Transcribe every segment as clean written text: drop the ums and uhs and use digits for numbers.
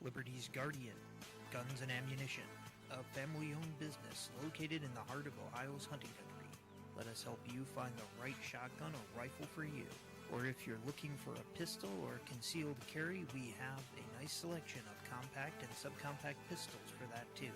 Liberty's Guardian, Guns and Ammunition, a family-owned business located in the heart of Ohio's hunting country. Let us help you find the right shotgun or rifle for you. Or if you're looking for a pistol or concealed carry, we have a nice selection of compact and subcompact pistols for that too.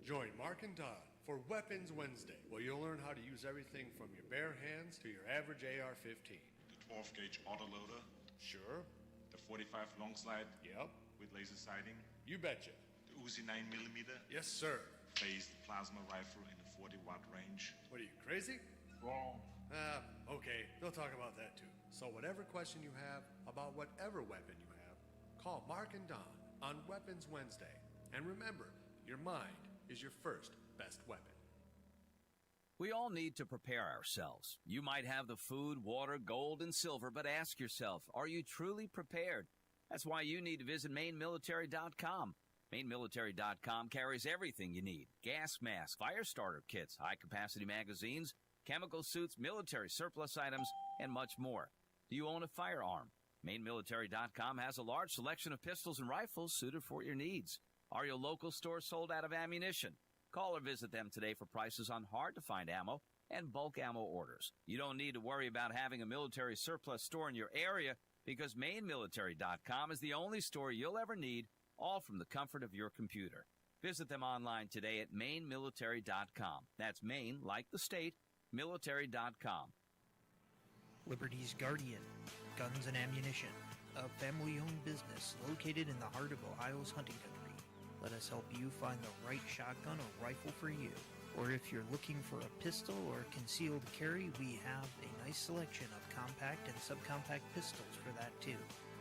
Join Mark and Don for Weapons Wednesday, where you'll learn how to use everything from your bare hands to your average AR-15. The 12-gauge autoloader. Sure. The 45 long slide. Yep. With laser sighting. You betcha. The Uzi 9mm. Yes, sir. Phased plasma rifle in a 40-watt range. What are you, crazy? Wrong. Okay. They'll talk about that too. So whatever question you have about whatever weapon you have, call Mark and Don on Weapons Wednesday. And remember, your mind is your first best weapon. We all need to prepare ourselves. You might have the food, water, gold, and silver, but ask yourself, are you truly prepared? That's why you need to visit MaineMilitary.com. MaineMilitary.com carries everything you need. Gas masks, fire starter kits, high-capacity magazines, chemical suits, military surplus items, and much more. Do you own a firearm? MaineMilitary.com has a large selection of pistols and rifles suited for your needs. Are your local stores sold out of ammunition? Call or visit them today for prices on hard-to-find ammo and bulk ammo orders. You don't need to worry about having a military surplus store in your area because MaineMilitary.com is the only store you'll ever need, all from the comfort of your computer. Visit them online today at MaineMilitary.com. That's Maine, like the state, military.com. Liberty's Guardian, Guns and Ammunition, a family-owned business located in the heart of Ohio's hunting country. Let us help you find the right shotgun or rifle for you. Or if you're looking for a pistol or concealed carry, we have a nice selection of compact and subcompact pistols for that too.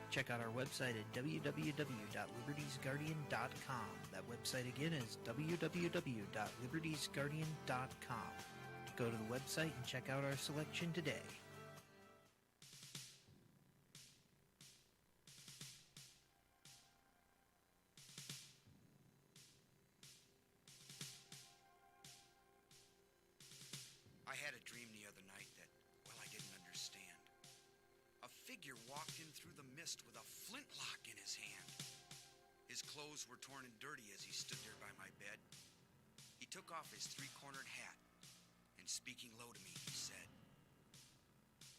Check out our website at www.libertiesguardian.com. That website again is www.libertiesguardian.com. Go to the website and check out our selection today. I had a mist with a flintlock in his hand. His clothes were torn and dirty as he stood there by my bed. He took off his three-cornered hat, and speaking low to me, he said,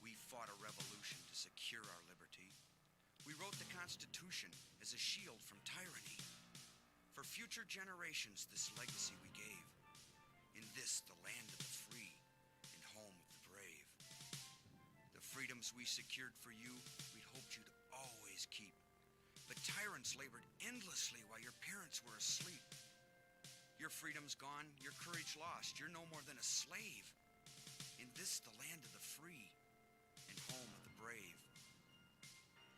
"We fought a revolution to secure our liberty. We wrote the Constitution as a shield from tyranny. For future generations, this legacy we gave. In this, the land of the free and home of the brave. The freedoms we secured for you, we'd hoped you'd always keep. But tyrants labored endlessly while your parents were asleep. Your freedom's gone, your courage lost. You're no more than a slave. In this, the land of the free and home of the brave.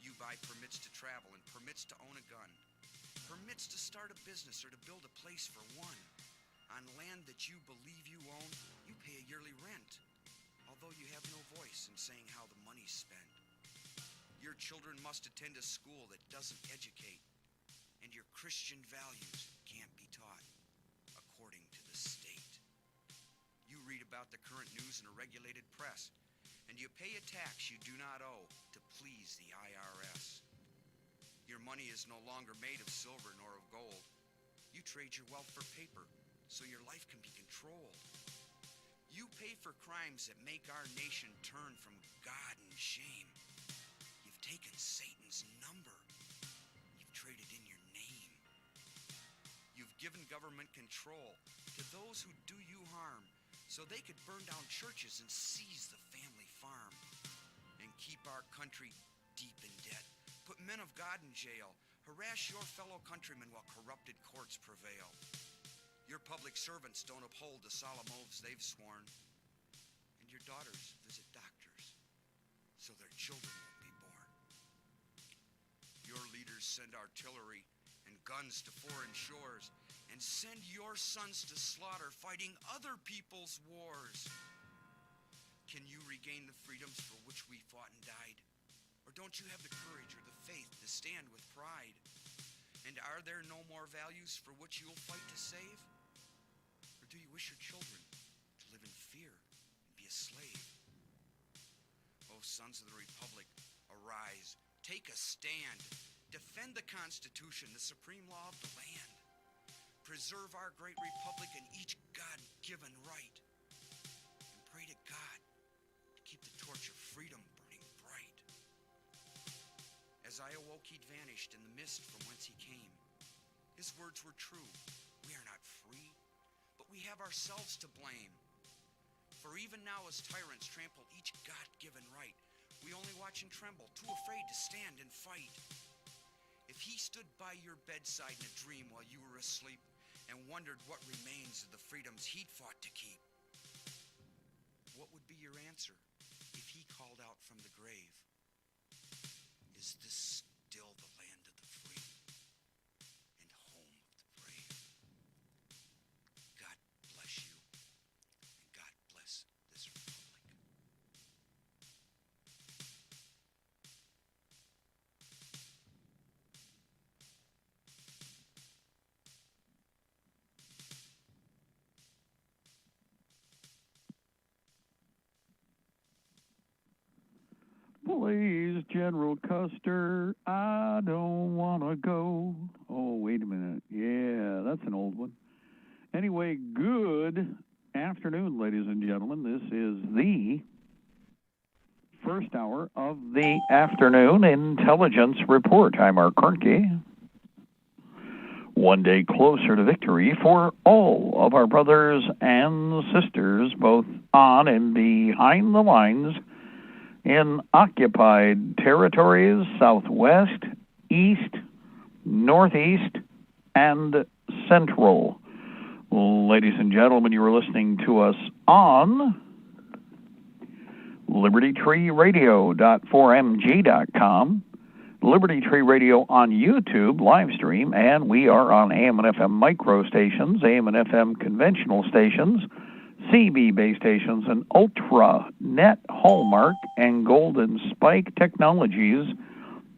You buy permits to travel and permits to own a gun, permits to start a business or to build a place for one. On land that you believe you own, you pay a yearly rent, although you have no voice in saying how the money's spent. Your children must attend a school that doesn't educate, and your Christian values can't be taught according to the state. You read about the current news in a regulated press, and you pay a tax you do not owe to please the IRS. Your money is no longer made of silver nor of gold. You trade your wealth for paper, so your life can be controlled. You pay for crimes that make our nation turn from God and shame. You've taken Satan's number. You've traded in your name. You've given government control to those who do you harm, so they could burn down churches and seize the family farm, and keep our country deep in debt, put men of God in jail, harass your fellow countrymen while corrupted courts prevail. Your public servants don't uphold the solemn oaths they've sworn. And your daughters visit doctors so their children won't be born. Your leaders send artillery and guns to foreign shores and send your sons to slaughter fighting other people's wars. Can you regain the freedoms for which we fought and died? Or don't you have the courage or the faith to stand with pride? And are there no more values for which you'll fight to save? Or do you wish your children to live in fear and be a slave? O sons of the Republic, arise, take a stand, defend the Constitution, the supreme law of the land. Preserve our great republic and each God-given right. And pray to God to keep the torch of freedom burning bright. As I awoke, he'd vanished in the mist from whence he came. His words were true. We are not free, but we have ourselves to blame. For even now as tyrants trample each God-given right, we only watch and tremble, too afraid to stand and fight. If he stood by your bedside in a dream while you were asleep and wondered what remains of the freedoms he'd fought to keep, what would be your answer if he called out from the grave? Is this still the land of the free and home of the brave? God bless you, and God bless this republic. Please, General Custer, I don't want to go. Oh, wait a minute. Yeah, that's an old one. Anyway, good afternoon, ladies and gentlemen. This is the first hour of the afternoon intelligence report. I'm Mark Kernke. One day closer to victory for all of our brothers and sisters, both on and behind the lines, in occupied territories, southwest, east, northeast, and central. Ladies and gentlemen, you are listening to us on Libertytreeradio.4mg.com, Liberty Tree Radio on YouTube, live stream, and we are on AM and FM micro stations, AM and FM conventional stations, CB base stations, and Ultra Net Hallmark and Golden Spike technologies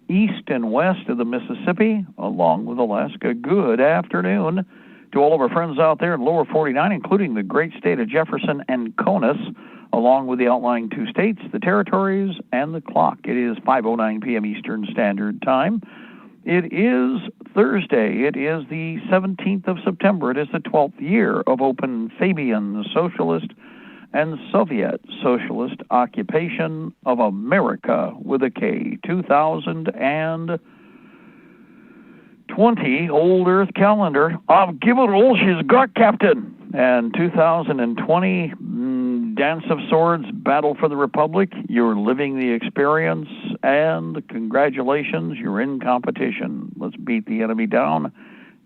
east and west of the Mississippi, along with Alaska. Good afternoon to all of our friends out there in Lower 49, including the great state of Jefferson and Conus, along with the outlying 2 states, the territories, and the clock. It is 5:09 p.m. Eastern Standard Time. It is Thursday. It is the 17th of September. It is the 12th year of open Fabian Socialist and Soviet Socialist occupation of America with a K. 2020 Old Earth calendar. I'll give it all she's got, Captain. And 2020 Dance of Swords, Battle for the Republic. You're living the experience, and congratulations, you're in competition. Let's beat the enemy down,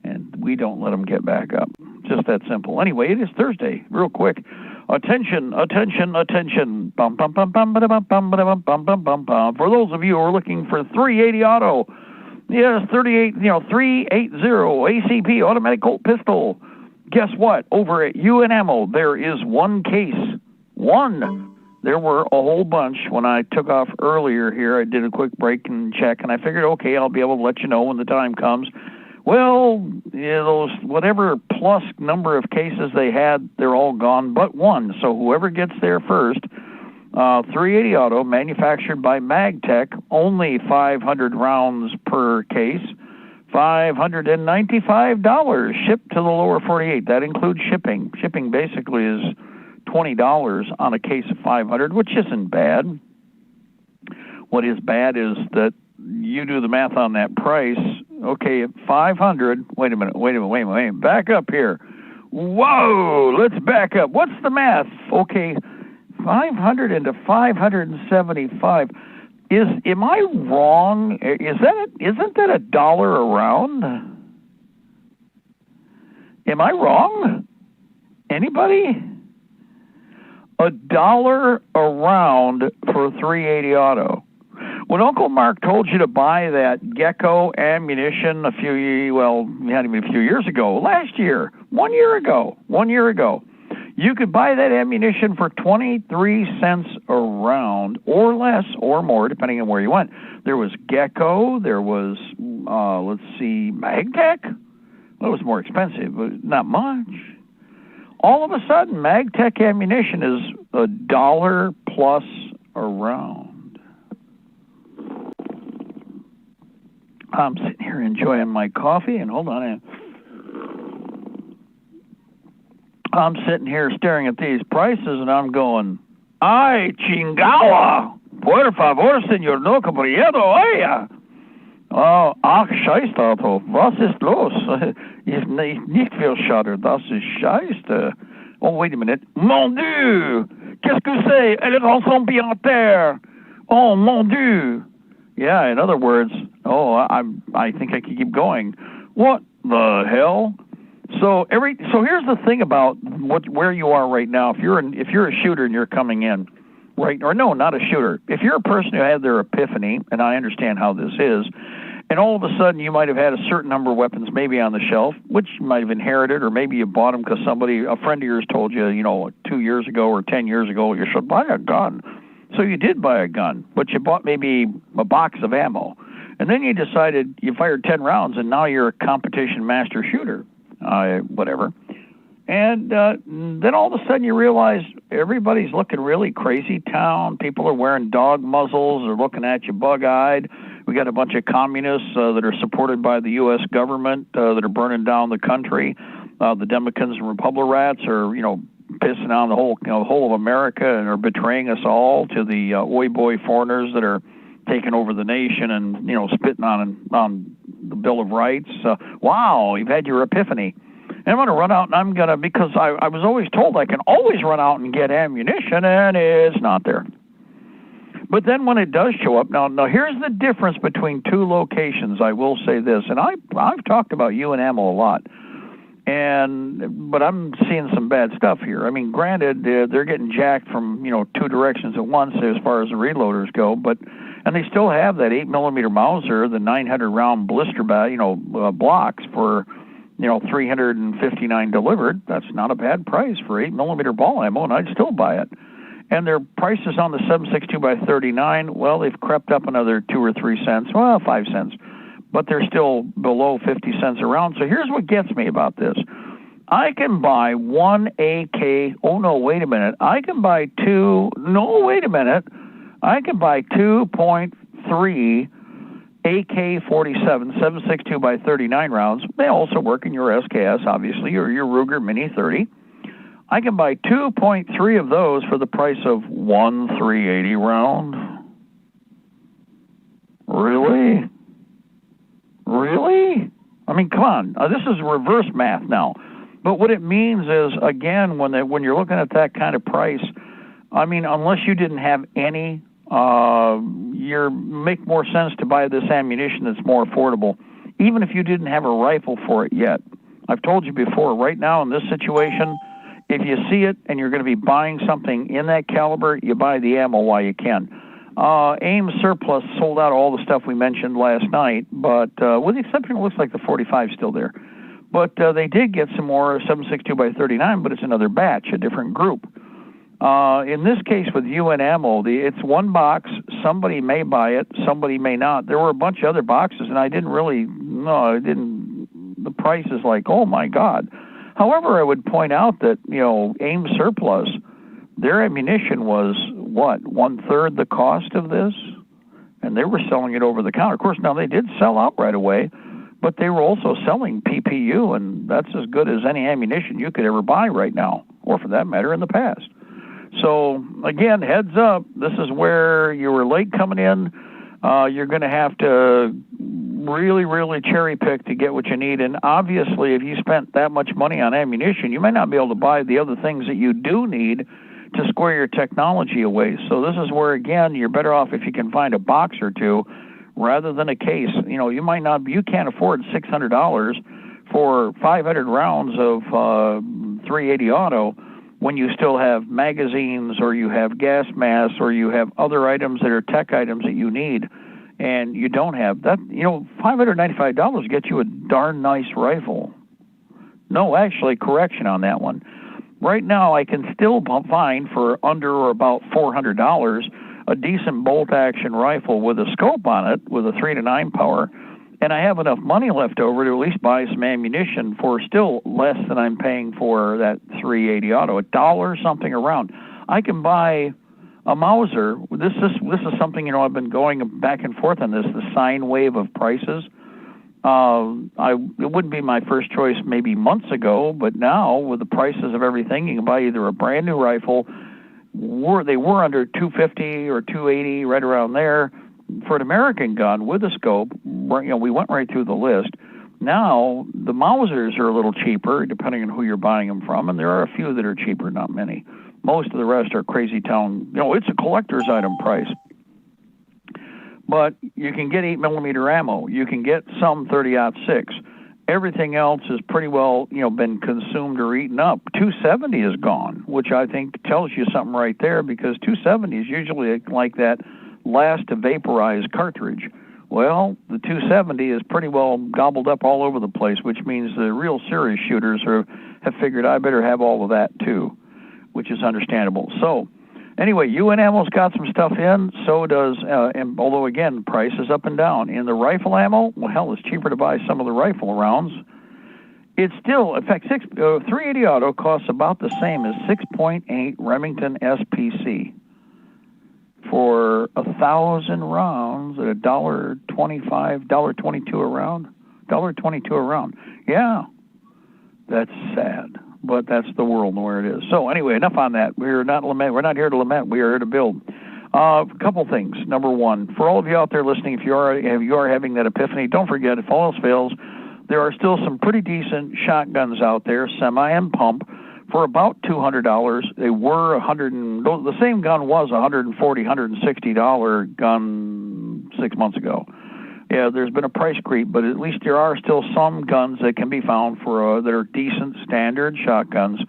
and we don't let them get back up. Just that simple. Anyway, it is Thursday. Real quick. Attention, attention, attention. Bum, bum, bum, bum, bum, bum, bum, bum, bum, bum, bum. For those of you who are looking for 380 auto, yes, 380 ACP automatic Colt pistol. Guess what? Over at UNAMO, there is one case. One. There were a whole bunch. When I took off earlier here, I did a quick break and check, and I figured, okay, I'll be able to let you know when the time comes. Well, those whatever plus number of cases they had, they're all gone but one. So whoever gets there first, 380 auto, manufactured by MagTech, only 500 rounds per case, $595, shipped to the lower 48. That includes shipping. Shipping basically is $20 on a case of 500, which isn't bad. What is bad is that you do the math on that price. Okay, 500, wait a minute, back up here. Whoa, let's back up. What's the math? Okay, 500 into 575. Am I wrong? Isn't that $1 a round? Am I wrong? Anybody? $1 a round for 380 auto. When Uncle Mark told you to buy that Gecko ammunition not even a few years ago, last year, 1 year ago, you could buy that ammunition for 23 cents a round, or less, or more, depending on where you went. There was Gecko, there was, MagTech. Well, it was more expensive, but not much. All of a sudden, MagTech ammunition is $1 plus a round. I'm sitting here enjoying my coffee, and hold on. I'm sitting here staring at these prices, and I'm going, ay, chingala, por favor, señor, no comprendo, ay. Oh, ach, scheiße, Auto, was ist los? Ist nicht viel schade, das ist scheiße. Oh, wait a minute. Mon Dieu, qu'est-ce que c'est? Elle est ensemble en terre. Oh, mon Dieu. Yeah, in other words, I think I could keep going. What the hell? So here's the thing about where you are right now. If you're a shooter and you're coming in, right? Or no, not a shooter. If you're a person who had their epiphany, and I understand how this is, and all of a sudden you might have had a certain number of weapons maybe on the shelf, which you might have inherited, or maybe you bought them because a friend of yours told you, 2 years ago or 10 years ago, you should buy a gun. So you did buy a gun, but you bought maybe a box of ammo. And then you decided you fired 10 rounds, and now you're a competition master shooter, whatever. And then all of a sudden you realize everybody's looking really crazy town. People are wearing dog muzzles. They're looking at you bug-eyed. We got a bunch of communists that are supported by the U.S. government that are burning down the country. The Democrats and Republicans are, pissing on the whole of America and are betraying us all to the oi boy foreigners that are taking over the nation and spitting on the Bill of Rights. Wow, you've had your epiphany. And I'm going to run out, and because I was always told I can always run out and get ammunition, and it's not there. But then when it does show up, now here's the difference between two locations. I will say this, and I've talked about UNAMO a lot. But I'm seeing some bad stuff here. I mean, granted, they're getting jacked from two directions at once as far as the reloaders go, and they still have that 8mm Mauser, the 900 round blister blocks for 359 delivered. That's not a bad price for 8mm ball ammo, and I'd still buy it. And their prices on the 7.62x39, well, they've crept up another 2 or 3 cents, 5 cents. But they're still below 50 cents a round. So here's what gets me about this. I can buy one AK. Oh, no, wait a minute. I can buy two. No, wait a minute. I can buy 2.3 AK-47 7.62 by 39 rounds. They also work in your SKS, obviously, or your Ruger Mini 30. I can buy 2.3 of those for the price of one .380 round. Really? Really? I mean, come on. This is reverse math now. But what it means is, again, when you're looking at that kind of price, I mean, unless you didn't have any, you make more sense to buy this ammunition that's more affordable, even if you didn't have a rifle for it yet. I've told you before, right now in this situation, if you see it and you're going to be buying something in that caliber, you buy the ammo while you can. AIM Surplus sold out all the stuff we mentioned last night, but with the exception, it looks like the 45 is still there. But they did get some more 7.62 by 39, but it's another batch, a different group. In this case with UN Ammo, it's one box. Somebody may buy it, somebody may not. There were a bunch of other boxes, and the price is like, oh my God. However, I would point out that, AIM Surplus, their ammunition was, what, 1/3 the cost of this? And they were selling it over the counter. Of course, now they did sell out right away, but they were also selling PPU, and that's as good as any ammunition you could ever buy right now, or for that matter, in the past. So, again, heads up, this is where you were late coming in. You're going to have to really, really cherry pick to get what you need. And obviously, if you spent that much money on ammunition, you may not be able to buy the other things that you do need to square your technology away. So this is where, again, you're better off if you can find a box or two rather than a case. You can't afford $600 for 500 rounds of 380 auto when you still have magazines, or you have gas masks, or you have other items that are tech items that you need, and you don't have that. $595 gets you a darn nice rifle. No, actually, correction on that one. Right now, I can still find for under or about $400 a decent bolt-action rifle with a scope on it, with a 3-9 power, and I have enough money left over to at least buy some ammunition for still less than I'm paying for that 380 auto, $1 something around. I can buy a Mauser. This is something, I've been going back and forth on this, the sine wave of prices. It wouldn't be my first choice maybe months ago, but now with the prices of everything, you can buy either a brand new rifle. They were under $250 or $280, right around there. For an American gun with a scope, we went right through the list. Now, the Mausers are a little cheaper, depending on who you're buying them from, and there are a few that are cheaper, not many. Most of the rest are crazy town. It's a collector's item price. But you can get 8mm ammo. You can get some 30-06. Everything else is pretty well, been consumed or eaten up. 270 is gone, which I think tells you something right there, because 270 is usually like that last to vaporize cartridge. Well, the 270 is pretty well gobbled up all over the place, which means the real serious shooters have figured I better have all of that too, which is understandable. So, anyway, UN Ammo's got some stuff in, so does, and although again, price is up and down. In the rifle ammo, well, hell, it's cheaper to buy some of the rifle rounds. It's still, in fact, 380 auto costs about the same as 6.8 Remington SPC. For 1,000 rounds at $1.25, $1.22 a round, $1.22 a round. Yeah, that's sad, but that's the world and where it is. So anyway, enough on that. We're not here to lament. We are here to build. A couple things. Number one, for all of you out there listening, if you are having that epiphany, don't forget, if all else fails, there are still some pretty decent shotguns out there, semi and pump, for about $200. They were the same gun was $140, $160 gun 6 months ago. Yeah, there's been a price creep, but at least there are still some guns that can be found for that are decent standard shotguns.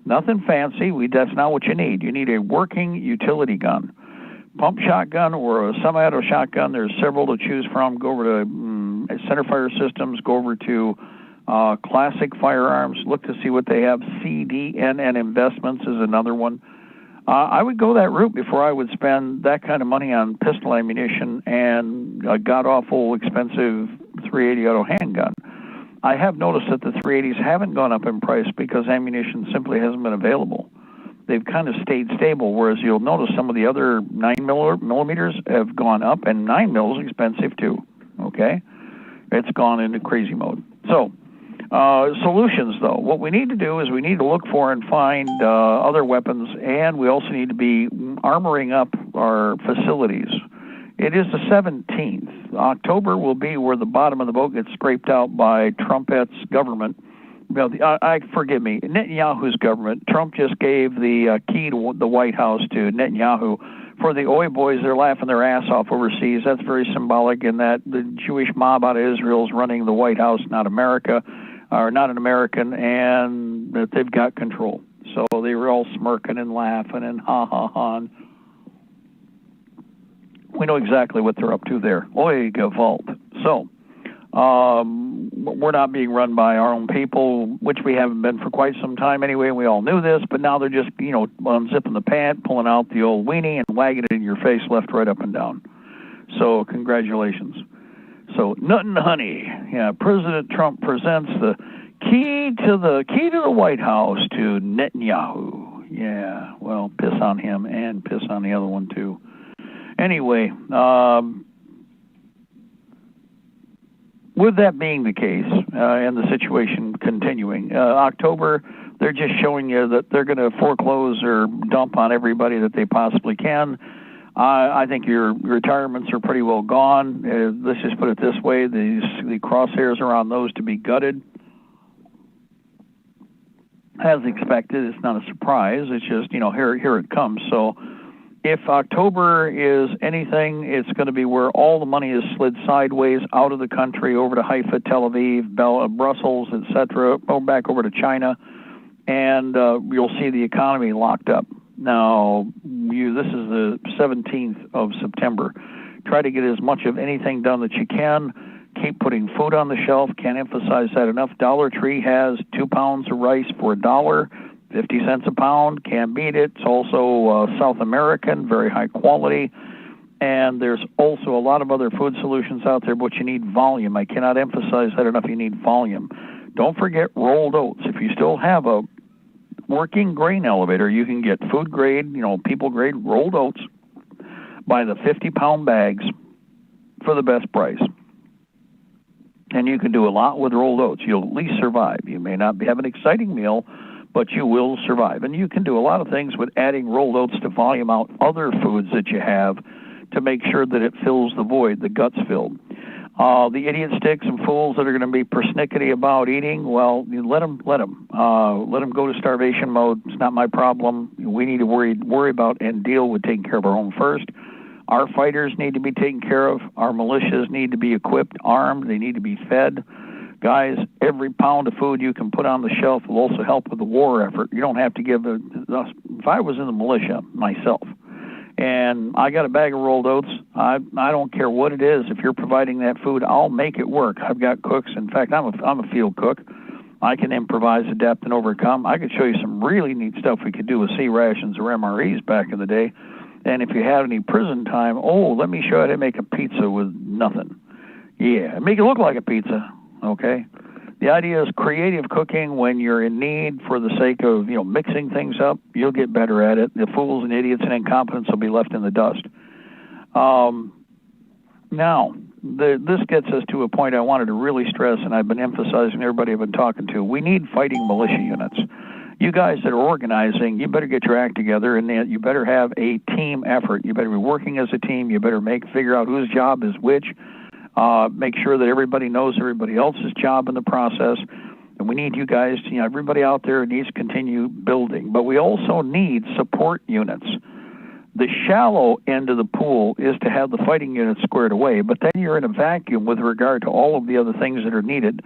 Nothing fancy. That's not what you need. You need a working utility gun. Pump shotgun or a semi-auto shotgun, there's several to choose from. Go over to Centerfire Systems, go over to Classic Firearms, look to see what they have. CDNN Investments is another one. I would go that route before I would spend that kind of money on pistol ammunition and a god-awful expensive 380 auto handgun. I have noticed that the 380s haven't gone up in price because ammunition simply hasn't been available. They've kind of stayed stable, whereas you'll notice some of the other 9mm have gone up, and 9mm is expensive too, okay? It's gone into crazy mode. So, solutions, though. What we need to do is we need to look for and find other weapons, and we also need to be armoring up our facilities. It is the 17th. October will be where the bottom of the boat gets scraped out by Trump's government. Well, forgive me, Netanyahu's government. Trump just gave the key to the White House to Netanyahu. For the Oi boys, they're laughing their ass off overseas. That's very symbolic in that the Jewish mob out of Israel is running the White House, not America, or not an American, and that they've got control. So they were all smirking and laughing and ha. We know exactly what they're up to there. Oi, Gewalt. So, we're not being run by our own people, which we haven't been for quite some time anyway. We all knew this, but now they're just, unzipping the pant, pulling out the old weenie, and wagging it in your face left, right, up, and down. So, congratulations. So, Nuttin' Honey. Yeah, President Trump presents the key to the White House to Netanyahu. Yeah, well, piss on him and piss on the other one, too. Anyway, with that being the case, and the situation continuing, October, they're just showing you that they're going to foreclose or dump on everybody that they possibly can. I think your retirements are pretty well gone. Let's just put it this way, the crosshairs are on those to be gutted. As expected, it's not a surprise. It's just, here it comes. So if October is anything, it's going to be where all the money is slid sideways out of the country over to Haifa, Tel Aviv, Brussels, etc., back over to China, and you'll see the economy locked up. Now, this is the 17th of September. Try to get as much of anything done that you can. Keep putting food on the shelf. Can't emphasize that enough. Dollar Tree has 2 pounds of rice for $1. 50 cents a pound, can't beat it. It's also South American, very high quality. And there's also a lot of other food solutions out there, but you need volume. I cannot emphasize that enough. You need volume. Don't forget rolled oats. If you still have a working grain elevator, you can get food grade, people grade rolled oats by the 50-pound bags for the best price. And you can do a lot with rolled oats. You'll at least survive. You may not have an exciting meal, but you will survive. And you can do a lot of things with adding rolled oats to volume out other foods that you have to make sure that it fills the void, the gut's filled. The idiot sticks and fools that are going to be persnickety about eating, well, let them go to starvation mode. It's not my problem. We need to worry about and deal with taking care of our own first. Our fighters need to be taken care of. Our militias need to be equipped, armed. They need to be fed. Guys, every pound of food you can put on the shelf will also help with the war effort. You don't have to give if I was in the militia myself and I got a bag of rolled oats, I don't care what it is. If you're providing that food, I'll make it work. I've got cooks. In fact, I'm a field cook. I can improvise, adapt, and overcome. I could show you some really neat stuff we could do with C rations or MREs back in the day. And if you have any prison time, let me show you how to make a pizza with nothing. Yeah, make it look like a pizza. Okay, the idea is creative cooking when you're in need for the sake of mixing things up. You'll get better at it. The fools and idiots and incompetents will be left in the dust. Now, this gets us to a point I wanted to really stress, and I've been emphasizing everybody I've been talking to. We need fighting militia units. You guys that are organizing, you better get your act together, and you better have a team effort. You better be working as a team. You better figure out whose job is which. Make sure that everybody knows everybody else's job in the process. And we need you guys, everybody out there needs to continue building. But we also need support units. The shallow end of the pool is to have the fighting units squared away, but then you're in a vacuum with regard to all of the other things that are needed.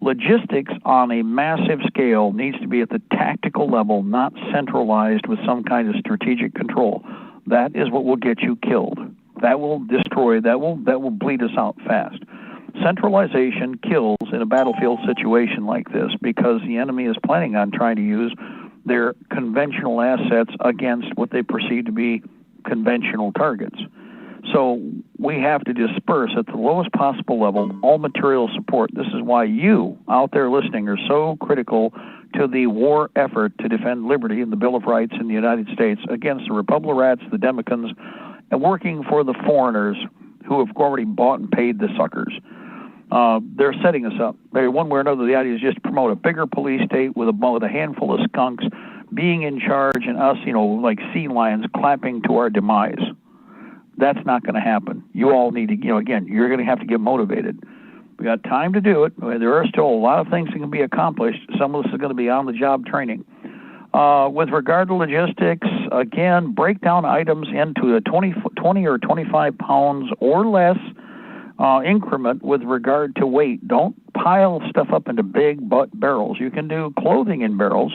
Logistics on a massive scale needs to be at the tactical level, not centralized with some kind of strategic control. That is what will get you killed. That will destroy, that will bleed us out fast. Centralization kills in a battlefield situation like this because the enemy is planning on trying to use their conventional assets against what they perceive to be conventional targets. So we have to disperse at the lowest possible level all material support. This is why you out there listening are so critical to the war effort to defend liberty and the Bill of Rights in the United States against the Republicans, the Democrats, and working for the foreigners who have already bought and paid the suckers. They're setting us up. One way or another, the idea is just to promote a bigger police state with a handful of skunks being in charge and us, like sea lions clapping to our demise. That's not going to happen. You all need to, again, you're going to have to get motivated. We got time to do it. There are still a lot of things that can be accomplished. Some of this is going to be on-the-job training. With regard to logistics, again, break down items into a 20 or 25 pounds or less increment with regard to weight. Don't pile stuff up into big barrels. You can do clothing in barrels.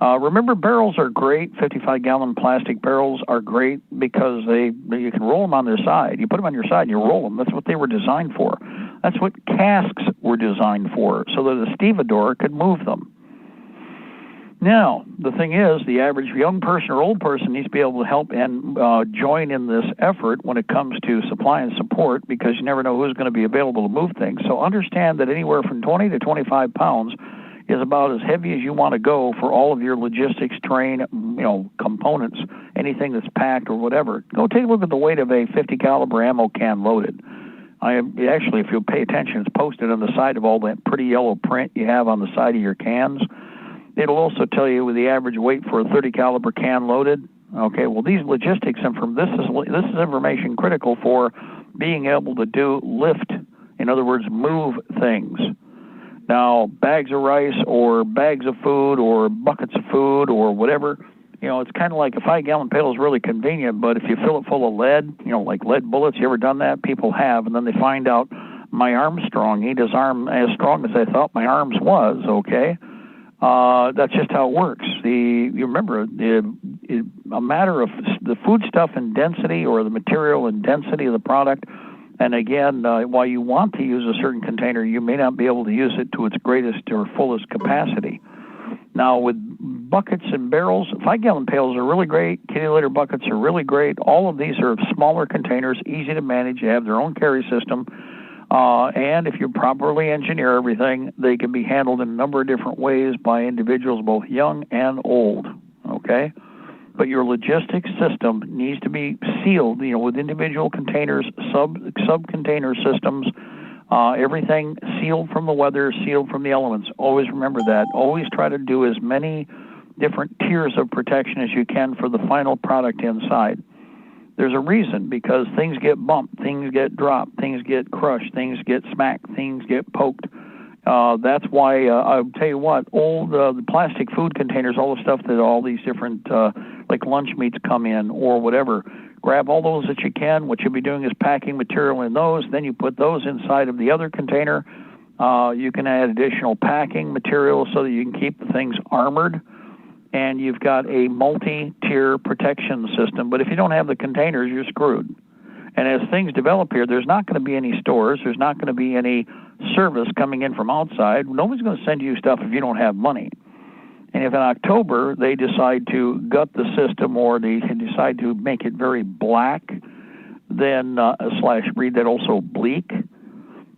Remember, barrels are great. 55-gallon plastic barrels are great because you can roll them on their side. You put them on your side and you roll them. That's what they were designed for. That's what casks were designed for, so that a stevedore could move them. Now, the thing is, the average young person or old person needs to be able to help and join in this effort when it comes to supply and support, because you never know who's going to be available to move things. So understand that anywhere from 20 to 25 pounds is about as heavy as you want to go for all of your logistics, terrain, components, anything that's packed or whatever. Go take a look at the weight of a 50 caliber ammo can loaded. Actually, if you'll pay attention, it's posted on the side of all that pretty yellow print you have on the side of your cans. It'll also tell you the average weight for a 30 caliber can loaded. Okay, well, these logistics this is information critical for being able to lift. In other words, move things. Now, bags of rice or bags of food or buckets of food or whatever, it's kind of like a 5-gallon pail is really convenient, but if you fill it full of lead, like lead bullets, you ever done that? People have, and then they find out my arm's strong. Ain't his arm as strong as I thought my arm's was, okay? That's just how it works. You remember, a matter of the foodstuff and density or the material and density of the product. And again, while you want to use a certain container, you may not be able to use it to its greatest or fullest capacity. Now, with buckets and barrels, 5-gallon pails are really great. Kitty litter buckets are really great. All of these are smaller containers, easy to manage. They have their own carry system. And if you properly engineer everything, they can be handled in a number of different ways by individuals, both young and old, okay? But your logistics system needs to be sealed, with individual containers, sub-container systems, everything sealed from the weather, sealed from the elements. Always remember that. Always try to do as many different tiers of protection as you can for the final product inside. There's a reason, because things get bumped, things get dropped, things get crushed, things get smacked, things get poked. That's why I'll tell you what, old the plastic food containers, all the stuff that all these different like lunch meats come in or whatever, grab all those that you can. What you'll be doing is packing material in those. Then you put those inside of the other container. You can add additional packing material so that you can keep the things armored. And you've got a multi-tier protection system. But if you don't have the containers, you're screwed. And as things develop here, there's not going to be any stores. There's not going to be any service coming in from outside. Nobody's going to send you stuff if you don't have money. And if in October they decide to gut the system or they decide to make it very black, then read that also bleak,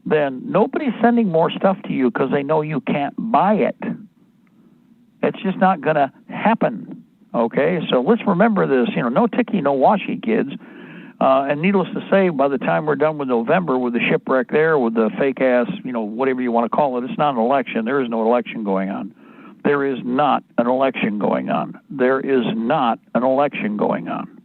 then nobody's sending more stuff to you because they know you can't buy it. It's just not going to happen, okay? So let's remember this, no ticky, no washy, kids. And needless to say, by the time we're done with November, with the shipwreck there, with the fake-ass, whatever you want to call it, it's not an election. There is no election going on. There is not an election going on. There is not an election going on.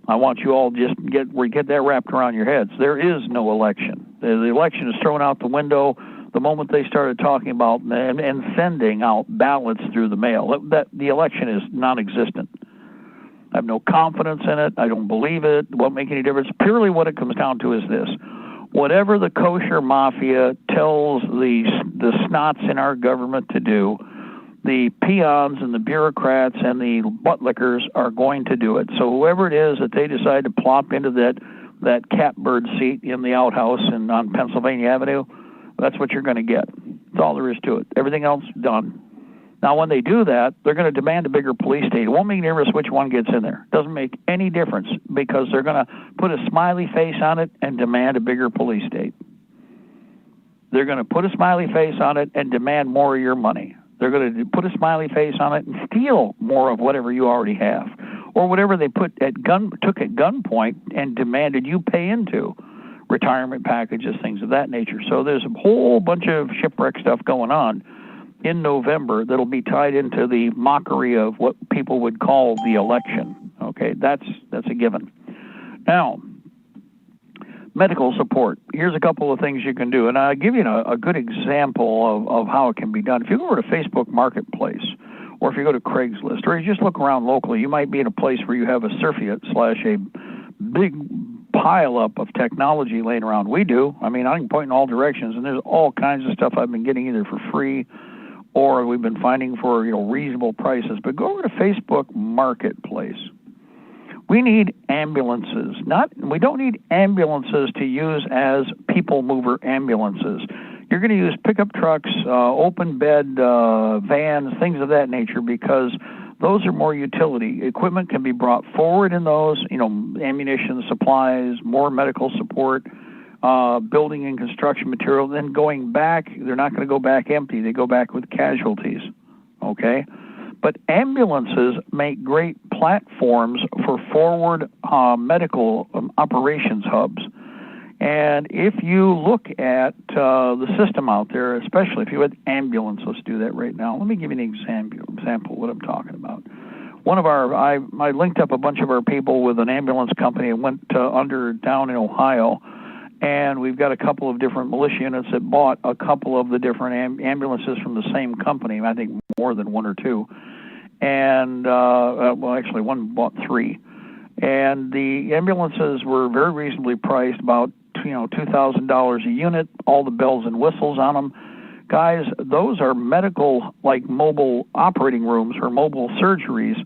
I want you all just get that wrapped around your heads. There is no election. The election is thrown out the window the moment they started talking about and sending out ballots through the mail. That the election is non-existent. I have no confidence in it. I don't believe it. It won't make any difference. Purely what it comes down to is this. Whatever the kosher mafia tells the snots in our government to do, the peons and the bureaucrats and the buttlickers are going to do it. So whoever it is that they decide to plop into that catbird seat in the outhouse on Pennsylvania Avenue, that's what you're going to get. That's all there is to it. Everything else, done. Now, when they do that, they're going to demand a bigger police state. It won't make any difference which one gets in there. It doesn't make any difference because they're going to put a smiley face on it and demand a bigger police state. They're going to put a smiley face on it and demand more of your money. They're going to put a smiley face on it and steal more of whatever you already have, or whatever they took at gunpoint and demanded you pay into, retirement packages, things of that nature. So there's a whole bunch of shipwreck stuff going on in November that'll be tied into the mockery of what people would call the election. Okay, that's a given. Now, medical support. Here's a couple of things you can do, and I'll give you a good example of how it can be done. If you go to Facebook Marketplace, or if you go to Craigslist, or you just look around locally, you might be in a place where you have a surfeit / a big pile-up of technology laying around. We do. I mean, I can point in all directions, and there's all kinds of stuff I've been getting either for free or we've been finding for reasonable prices. But go over to Facebook Marketplace. We need ambulances. We don't need ambulances to use as people mover ambulances. You're going to use pickup trucks, open bed vans, things of that nature, because those are more utility. Equipment can be brought forward in those, ammunition, supplies, more medical support, building and construction material. Then going back, they're not going to go back empty. They go back with casualties, okay? But ambulances make great platforms for forward medical operations hubs. And if you look at the system out there, especially if you had ambulance, let's do that right now. Let me give you an example of what I'm talking about. I linked up a bunch of our people with an ambulance company and went down in Ohio, and we've got a couple of different militia units that bought a couple of the different ambulances from the same company. I think more than one or two. And, actually one bought three. And the ambulances were very reasonably priced, about $2,000 a unit, all the bells and whistles on them. Guys, those are medical, like mobile operating rooms or mobile surgeries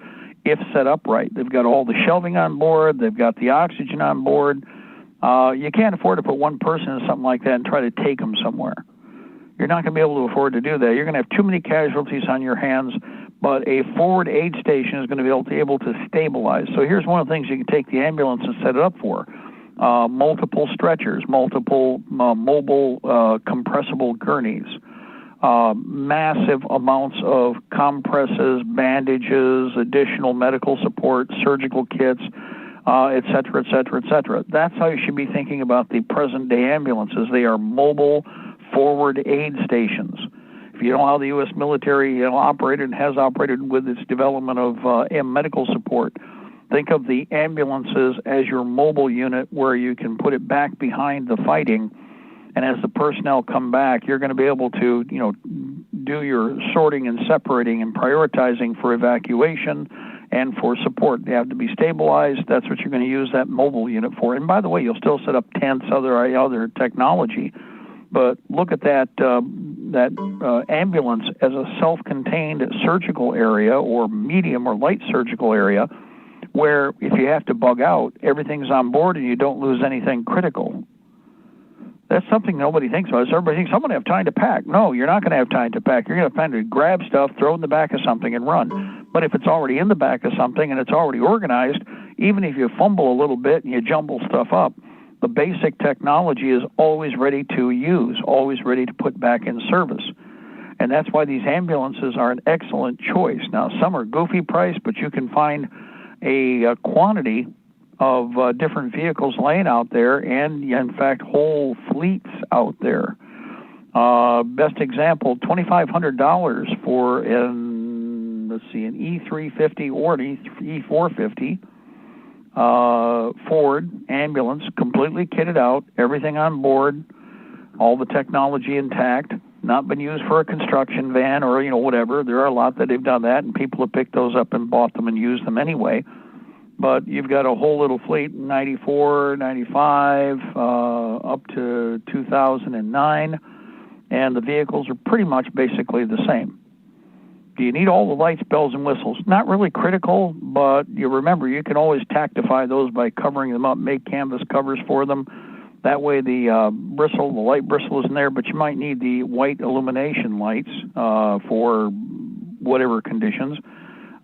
if set up right. They've got all the shelving on board. They've got the oxygen on board. You can't afford to put one person in something like that and try to take them somewhere. You're not going to be able to afford to do that. You're going to have too many casualties on your hands, but a forward aid station is going to be able to stabilize. So here's one of the things you can take the ambulance and set it up for. Multiple stretchers, multiple mobile compressible gurneys, massive amounts of compresses, bandages, additional medical support, surgical kits, et cetera, et cetera, et cetera. That's how you should be thinking about the present-day ambulances. They are mobile forward aid stations. If you know how the U.S. military operated and has operated with its development of medical support, think of the ambulances as your mobile unit where you can put it back behind the fighting, and as the personnel come back, you're going to be able to, do your sorting and separating and prioritizing for evacuation and for support. They have to be stabilized. That's what you're going to use that mobile unit for. And by the way, you'll still set up tents, other technology. But look at that ambulance as a self-contained surgical area or medium or light surgical area where if you have to bug out, everything's on board and you don't lose anything critical. That's something nobody thinks about. So everybody thinks, I'm going to have time to pack. No, you're not going to have time to pack. You're going to have time to grab stuff, throw it in the back of something, and run. But if it's already in the back of something and it's already organized, even if you fumble a little bit and you jumble stuff up, the basic technology is always ready to use, always ready to put back in service. And that's why these ambulances are an excellent choice. Now, some are goofy priced, but you can find a quantity of different vehicles laying out there and, in fact, whole fleets out there. Best example, $2,500 for an E350 or an E450 Ford ambulance, completely kitted out, everything on board, all the technology intact, not been used for a construction van or, whatever. There are a lot that have done that, and people have picked those up and bought them and used them anyway. But you've got a whole little fleet, 94, 95, up to 2009, and the vehicles are pretty much basically the same. Do you need all the lights, bells, and whistles? Not really critical, but you remember you can always tactify those by covering them up, make canvas covers for them. That way the light bristle isn't there, but you might need the white illumination lights for whatever conditions,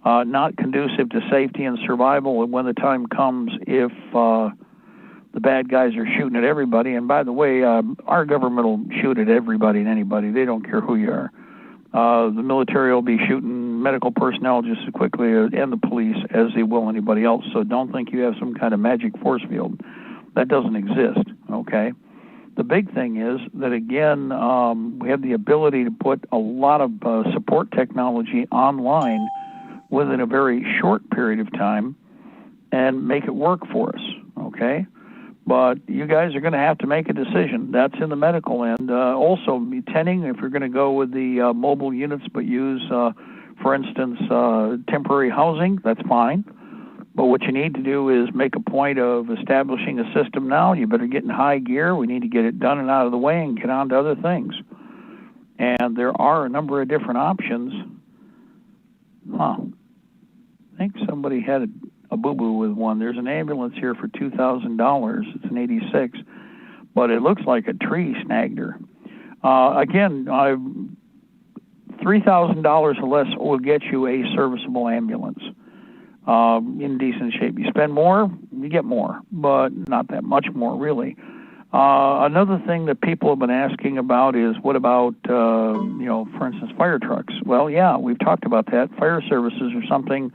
not conducive to safety and survival. And when the time comes, if the bad guys are shooting at everybody, and by the way, our government will shoot at everybody and anybody. They don't care who you are. The military will be shooting medical personnel just as quickly, and the police, as they will anybody else. So don't think you have some kind of magic force field. That doesn't exist, okay? The big thing is that, again, we have the ability to put a lot of support technology online within a very short period of time and make it work for us, okay? But you guys are going to have to make a decision. That's in the medical end. Also, tending, if you're going to go with the mobile units but use, for instance, temporary housing, that's fine. But what you need to do is make a point of establishing a system now. You better get in high gear. We need to get it done and out of the way and get on to other things. And there are a number of different options. I think somebody had a boo-boo with one. There's an ambulance here for $2,000. It's an 86, but it looks like a tree snagged her. Again, $3,000 or less will get you a serviceable ambulance in decent shape. You spend more, you get more, but not that much more, really. Another thing that people have been asking about is, what about, for instance, fire trucks? Well, yeah, we've talked about that. Fire services are something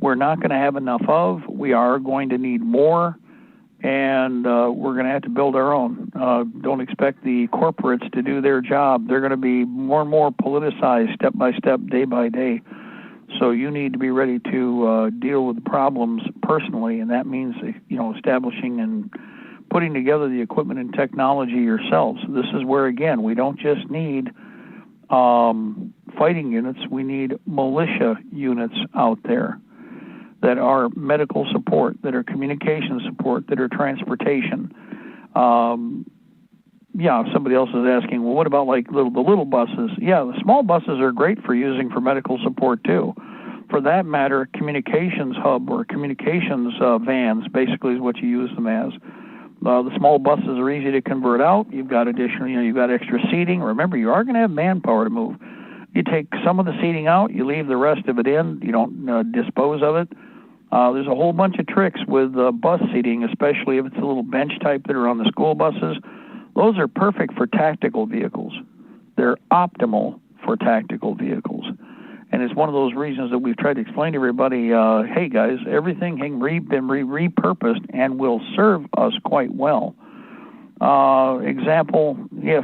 we're not going to have enough of. We are going to need more, and we're going to have to build our own. Don't expect the corporates to do their job. They're going to be more and more politicized step by step, day by day. So you need to be ready to deal with the problems personally, and that means, establishing and putting together the equipment and technology yourselves. This is where, again, we don't just need fighting units. We need militia units out there that are medical support, that are communication support, that are transportation. Somebody else is asking, well, what about like the little buses? Yeah, the small buses are great for using for medical support too. For that matter, communications hub or communications vans basically is what you use them as. The small buses are easy to convert out. You've got additional, you've got extra seating. Remember, you are going to have manpower to move. You take some of the seating out, you leave the rest of it in. You don't dispose of it. There's a whole bunch of tricks with bus seating, especially if it's a little bench type that are on the school buses. Those are perfect for tactical vehicles. They're optimal for tactical vehicles. And it's one of those reasons that we've tried to explain to everybody, hey guys, everything has been repurposed and will serve us quite well. Example,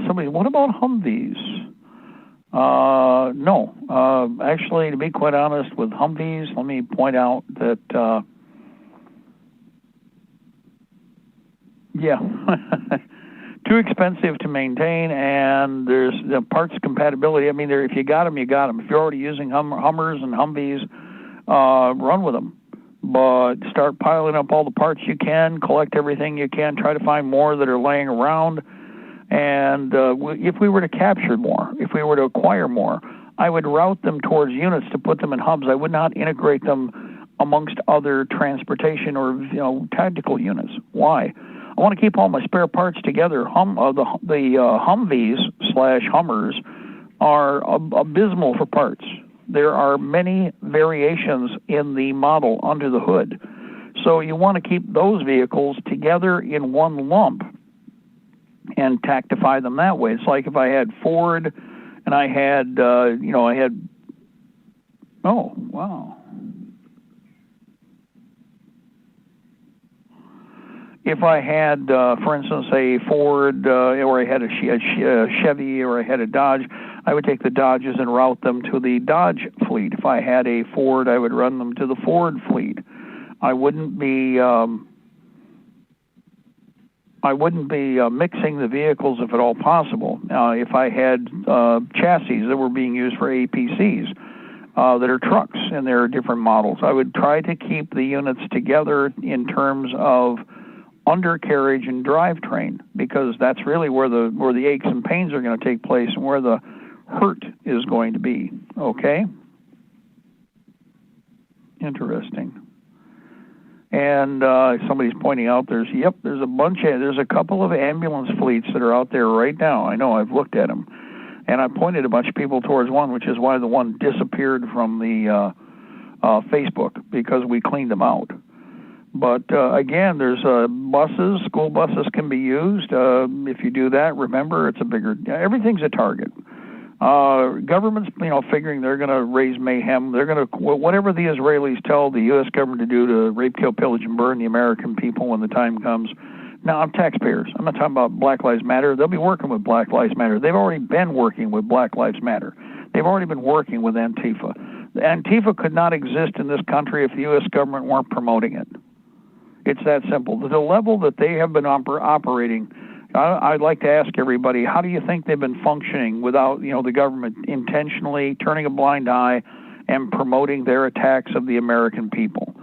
somebody, what about Humvees? No. Actually, to be quite honest, with Humvees, let me point out that, too expensive to maintain, and there's the parts compatibility. I mean, if you got them, you got them. If you're already using Hummers and Humvees, run with them. But start piling up all the parts you can, collect everything you can, try to find more that are laying around. And if we were to capture more, if we were to acquire more, I would route them towards units to put them in hubs. I would not integrate them amongst other transportation or tactical units. Why? I want to keep all my spare parts together. The Humvees/Hummers are abysmal for parts. There are many variations in the model under the hood. So you want to keep those vehicles together in one lump and tactify them that way. It's like if I had Ford and I had, oh, wow. If I had, for instance, a Ford or I had a Chevy or I had a Dodge, I would take the Dodges and route them to the Dodge fleet. If I had a Ford, I would run them to the Ford fleet. I wouldn't be mixing the vehicles if at all possible. If I had chassis that were being used for APCs that are trucks and there are different models, I would try to keep the units together in terms of undercarriage and drivetrain, because that's really where the aches and pains are going to take place and where the hurt is going to be. Okay? Interesting. And somebody's pointing out there's a couple of ambulance fleets that are out there right now. I know, I've looked at them. and I pointed a bunch of people towards one, which is why the one disappeared from the Facebook, because we cleaned them out. But again, there's buses, school buses can be used. If you do that, remember, it's a bigger, everything's a target. Government's, figuring they're going to raise mayhem. They're going to, whatever the Israelis tell the U.S. government to do to rape, kill, pillage, and burn the American people when the time comes. Now, I'm taxpayers. I'm not talking about Black Lives Matter. They'll be working with Black Lives Matter. They've already been working with Black Lives Matter. They've already been working with Antifa. Antifa could not exist in this country if the U.S. government weren't promoting it. It's that simple. The level that they have been operating, I'd like to ask everybody, how do you think they've been functioning without, the government intentionally turning a blind eye and promoting their attacks of the American people?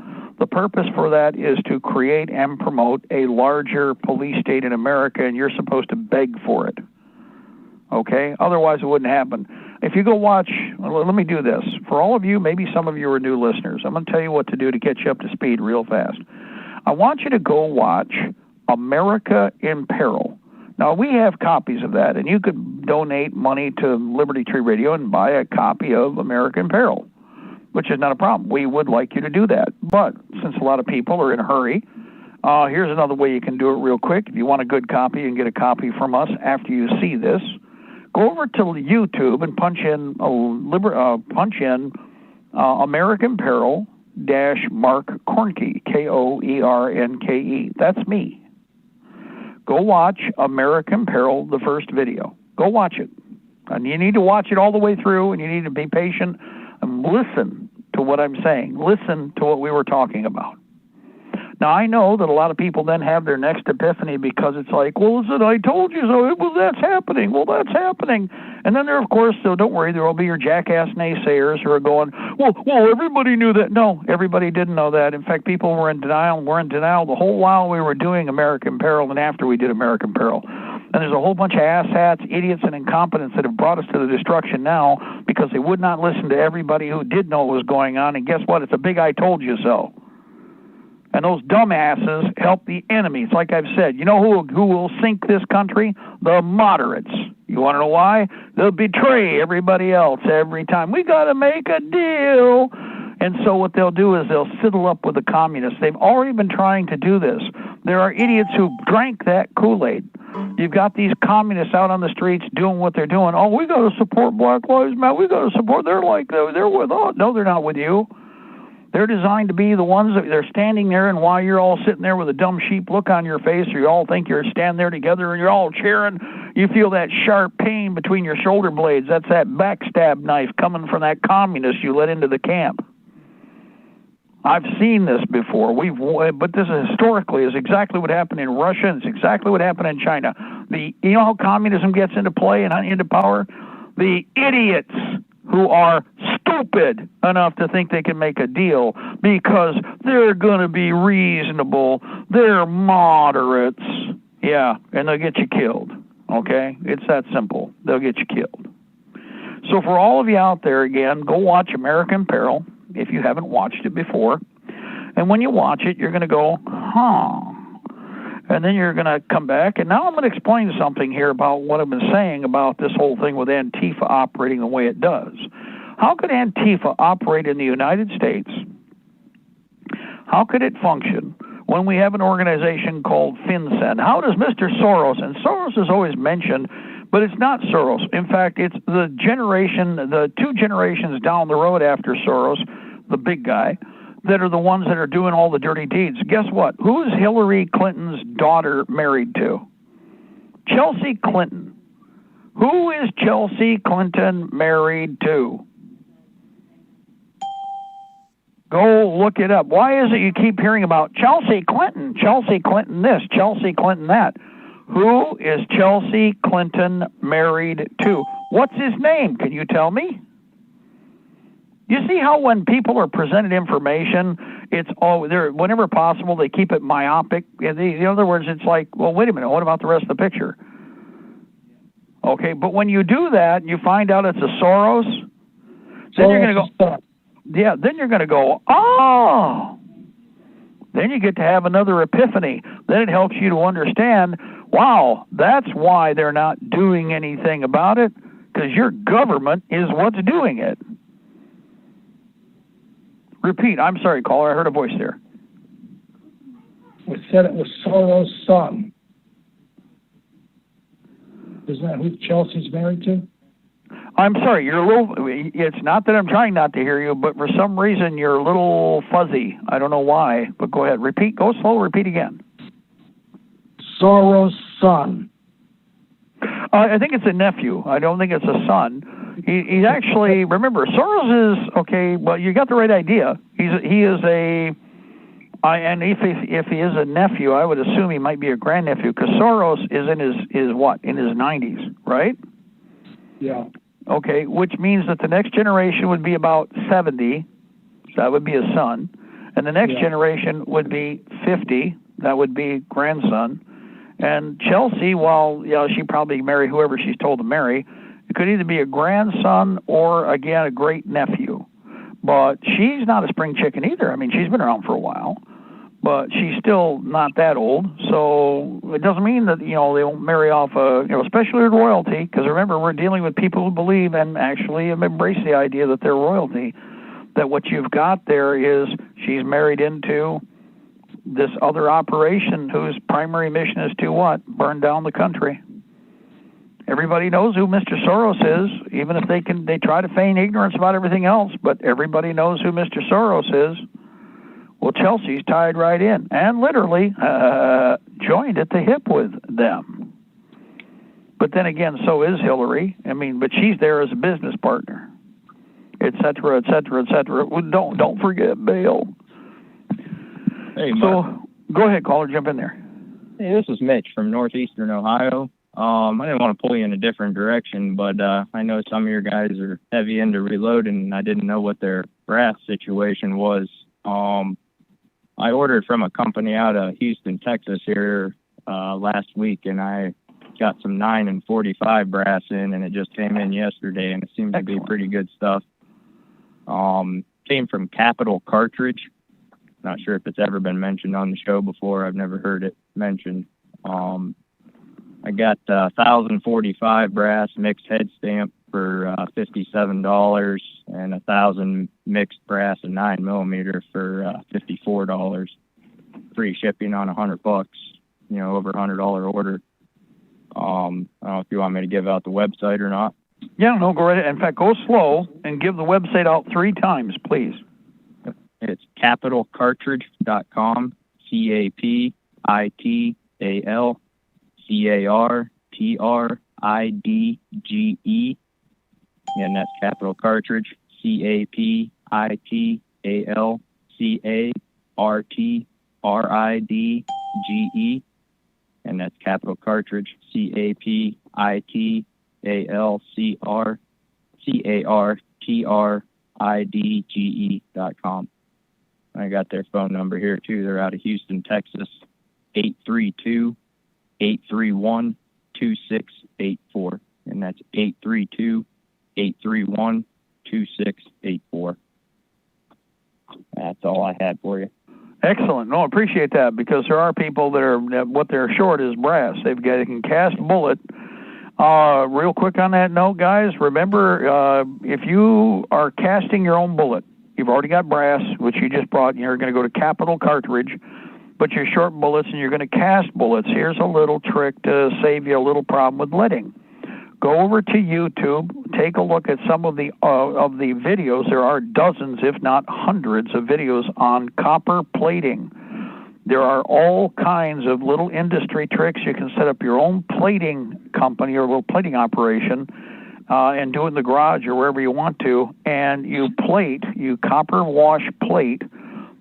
The purpose for that is to create and promote a larger police state in America, and you're supposed to beg for it. Okay? Otherwise, it wouldn't happen. If you go watch, let me do this. For all of you, maybe some of you are new listeners. I'm going to tell you what to do to get you up to speed real fast. I want you to go watch America in Peril. Now, we have copies of that, and you could donate money to Liberty Tree Radio and buy a copy of America in Peril, which is not a problem. We would like you to do that. But since a lot of people are in a hurry, here's another way you can do it real quick. If you want a good copy, you can get a copy from us after you see this. Go over to YouTube and punch in American Peril Mark Kornke, Koernke. That's me. Go watch American Peril, the first video. Go watch it. And you need to watch it all the way through, and you need to be patient and listen to what I'm saying. Listen to what we were talking about. Now, I know that a lot of people then have their next epiphany because it's like, well, listen, I told you so. Well, that's happening. Well, that's happening. And then there, of course, so don't worry, there will be your jackass naysayers who are going, well, everybody knew that. No, everybody didn't know that. In fact, people were in denial. We're in denial the whole while we were doing American Peril and after we did American Peril. And there's a whole bunch of asshats, idiots, and incompetents that have brought us to the destruction now because they would not listen to everybody who did know what was going on. And guess what? It's a big I told you so. And those dumbasses help the enemy. It's like I've said, you know who will sink this country? The moderates. You want to know why? They'll betray everybody else every time. We got to make a deal. And so what they'll do is they'll sidle up with the communists. They've already been trying to do this. There are idiots who drank that Kool-Aid. You've got these communists out on the streets doing what they're doing. Oh, we got to support Black Lives Matter. We got to support. They're with us. No, they're not with you. They're designed to be the ones that they're standing there, and while you're all sitting there with a dumb sheep look on your face, or you all think you're standing there together and you're all cheering, you feel that sharp pain between your shoulder blades. That's that backstab knife coming from that communist you let into the camp. I've seen this before. But this historically is exactly what happened in Russia, and it's exactly what happened in China. You know how communism gets into play and into power? The idiots who are stupid enough to think they can make a deal because they're going to be reasonable, they're moderates, yeah, and they'll get you killed, okay? It's that simple. They'll get you killed. So for all of you out there, again, go watch American Peril if you haven't watched it before. And when you watch it, you're going to go, and then you're going to come back. And now I'm going to explain something here about what I've been saying about this whole thing with Antifa operating the way it does. How could Antifa operate in the United States? How could it function when we have an organization called FinCEN? How does Mr. Soros, and Soros is always mentioned, but it's not Soros. In fact, it's the two generations down the road after Soros, the big guy, that are the ones that are doing all the dirty deeds. Guess what? Who's Hillary Clinton's daughter married to? Chelsea Clinton. Who is Chelsea Clinton married to? Go look it up. Why is it you keep hearing about Chelsea Clinton this, Chelsea Clinton that? Who is Chelsea Clinton married to? What's his name? Can you tell me? You see how when people are presented information, it's whenever possible, they keep it myopic. In other words, it's like, well, wait a minute, what about the rest of the picture? Okay, but when you do that, you find out it's a Soros, then you're going to go, yeah, then you're going to go, oh. Then you get to have another epiphany. Then it helps you to understand, wow, that's why they're not doing anything about it, because your government is what's doing it. Repeat. I'm sorry, caller. I heard a voice there. We said it was Soros' son. Isn't that who Chelsea's married to? I'm sorry, you're a little, it's not that I'm trying not to hear you, but for some reason you're a little fuzzy. I don't know why, but go ahead. Repeat, go slow, repeat again. Soros' son. I think it's a nephew. I don't think it's a son. He's actually, remember, Soros is, okay, well, you got the right idea. He is a, and if he is a nephew, I would assume he might be a grandnephew, because Soros is in his what? In his 90s, right? Yeah. Okay, which means that the next generation would be about 70, so that would be his son, and the next generation would be 50, that would be grandson, and Chelsea, well, she probably marry whoever she's told to marry. It could either be a grandson or, again, a great-nephew, but she's not a spring chicken either. I mean, she's been around for a while, but she's still not that old, so it doesn't mean that, they won't marry off, especially with royalty, because remember, we're dealing with people who believe and actually embrace the idea that they're royalty, that what you've got there is she's married into this other operation whose primary mission is to what? Burn down the country. Everybody knows who Mr. Soros is, even if they try to feign ignorance about everything else, but everybody knows who Mr. Soros is. Well, Chelsea's tied right in and literally joined at the hip with them. But then again, so is Hillary. I mean, but she's there as a business partner, et cetera, et cetera, et cetera. Well, don't forget Bill. Hey, Mark. So go ahead, caller, jump in there. Hey, this is Mitch from northeastern Ohio. I didn't want to pull you in a different direction, but I know some of your guys are heavy into reloading, and I didn't know what their brass situation was. I ordered from a company out of Houston, Texas here last week, and I got some 9 and 45 brass in, and it just came in yesterday, and it seems to be pretty good stuff. Came from Capital Cartridge. Not sure if it's ever been mentioned on the show before. I've never heard it mentioned. I got 1,045 brass mixed head stamp for $57 and 1,000 mixed brass and 9mm for $54. Free shipping on $100, over $100 order. I don't know if you want me to give out the website or not. Yeah, no, go right ahead. In fact, go slow and give the website out 3 times, please. It's capitalcartridge.com, CapitalCartridge, and that's Capital Cartridge, CapitalCartridge, and that's Capital Cartridge, CapitalCartridge.com. I got their phone number here too. They're out of Houston, Texas, 832-831-2684, and that's 832-831-2684. That's all I had for you. Excellent. No, I appreciate that, because there are people that what they're short is brass. They can cast bullet. Real quick on that note, guys, remember, if you are casting your own bullet, you've already got brass, which you just brought, and you're going to go to Capital Cartridge, but you're short bullets and you're going to cast bullets. Here's a little trick to save you a little problem with leading. Go over to YouTube, take a look at some of the videos. There are dozens, if not hundreds, of videos on copper plating. There are all kinds of little industry tricks. You can set up your own plating company or a little plating operation and do it in the garage or wherever you want to. And you copper wash plate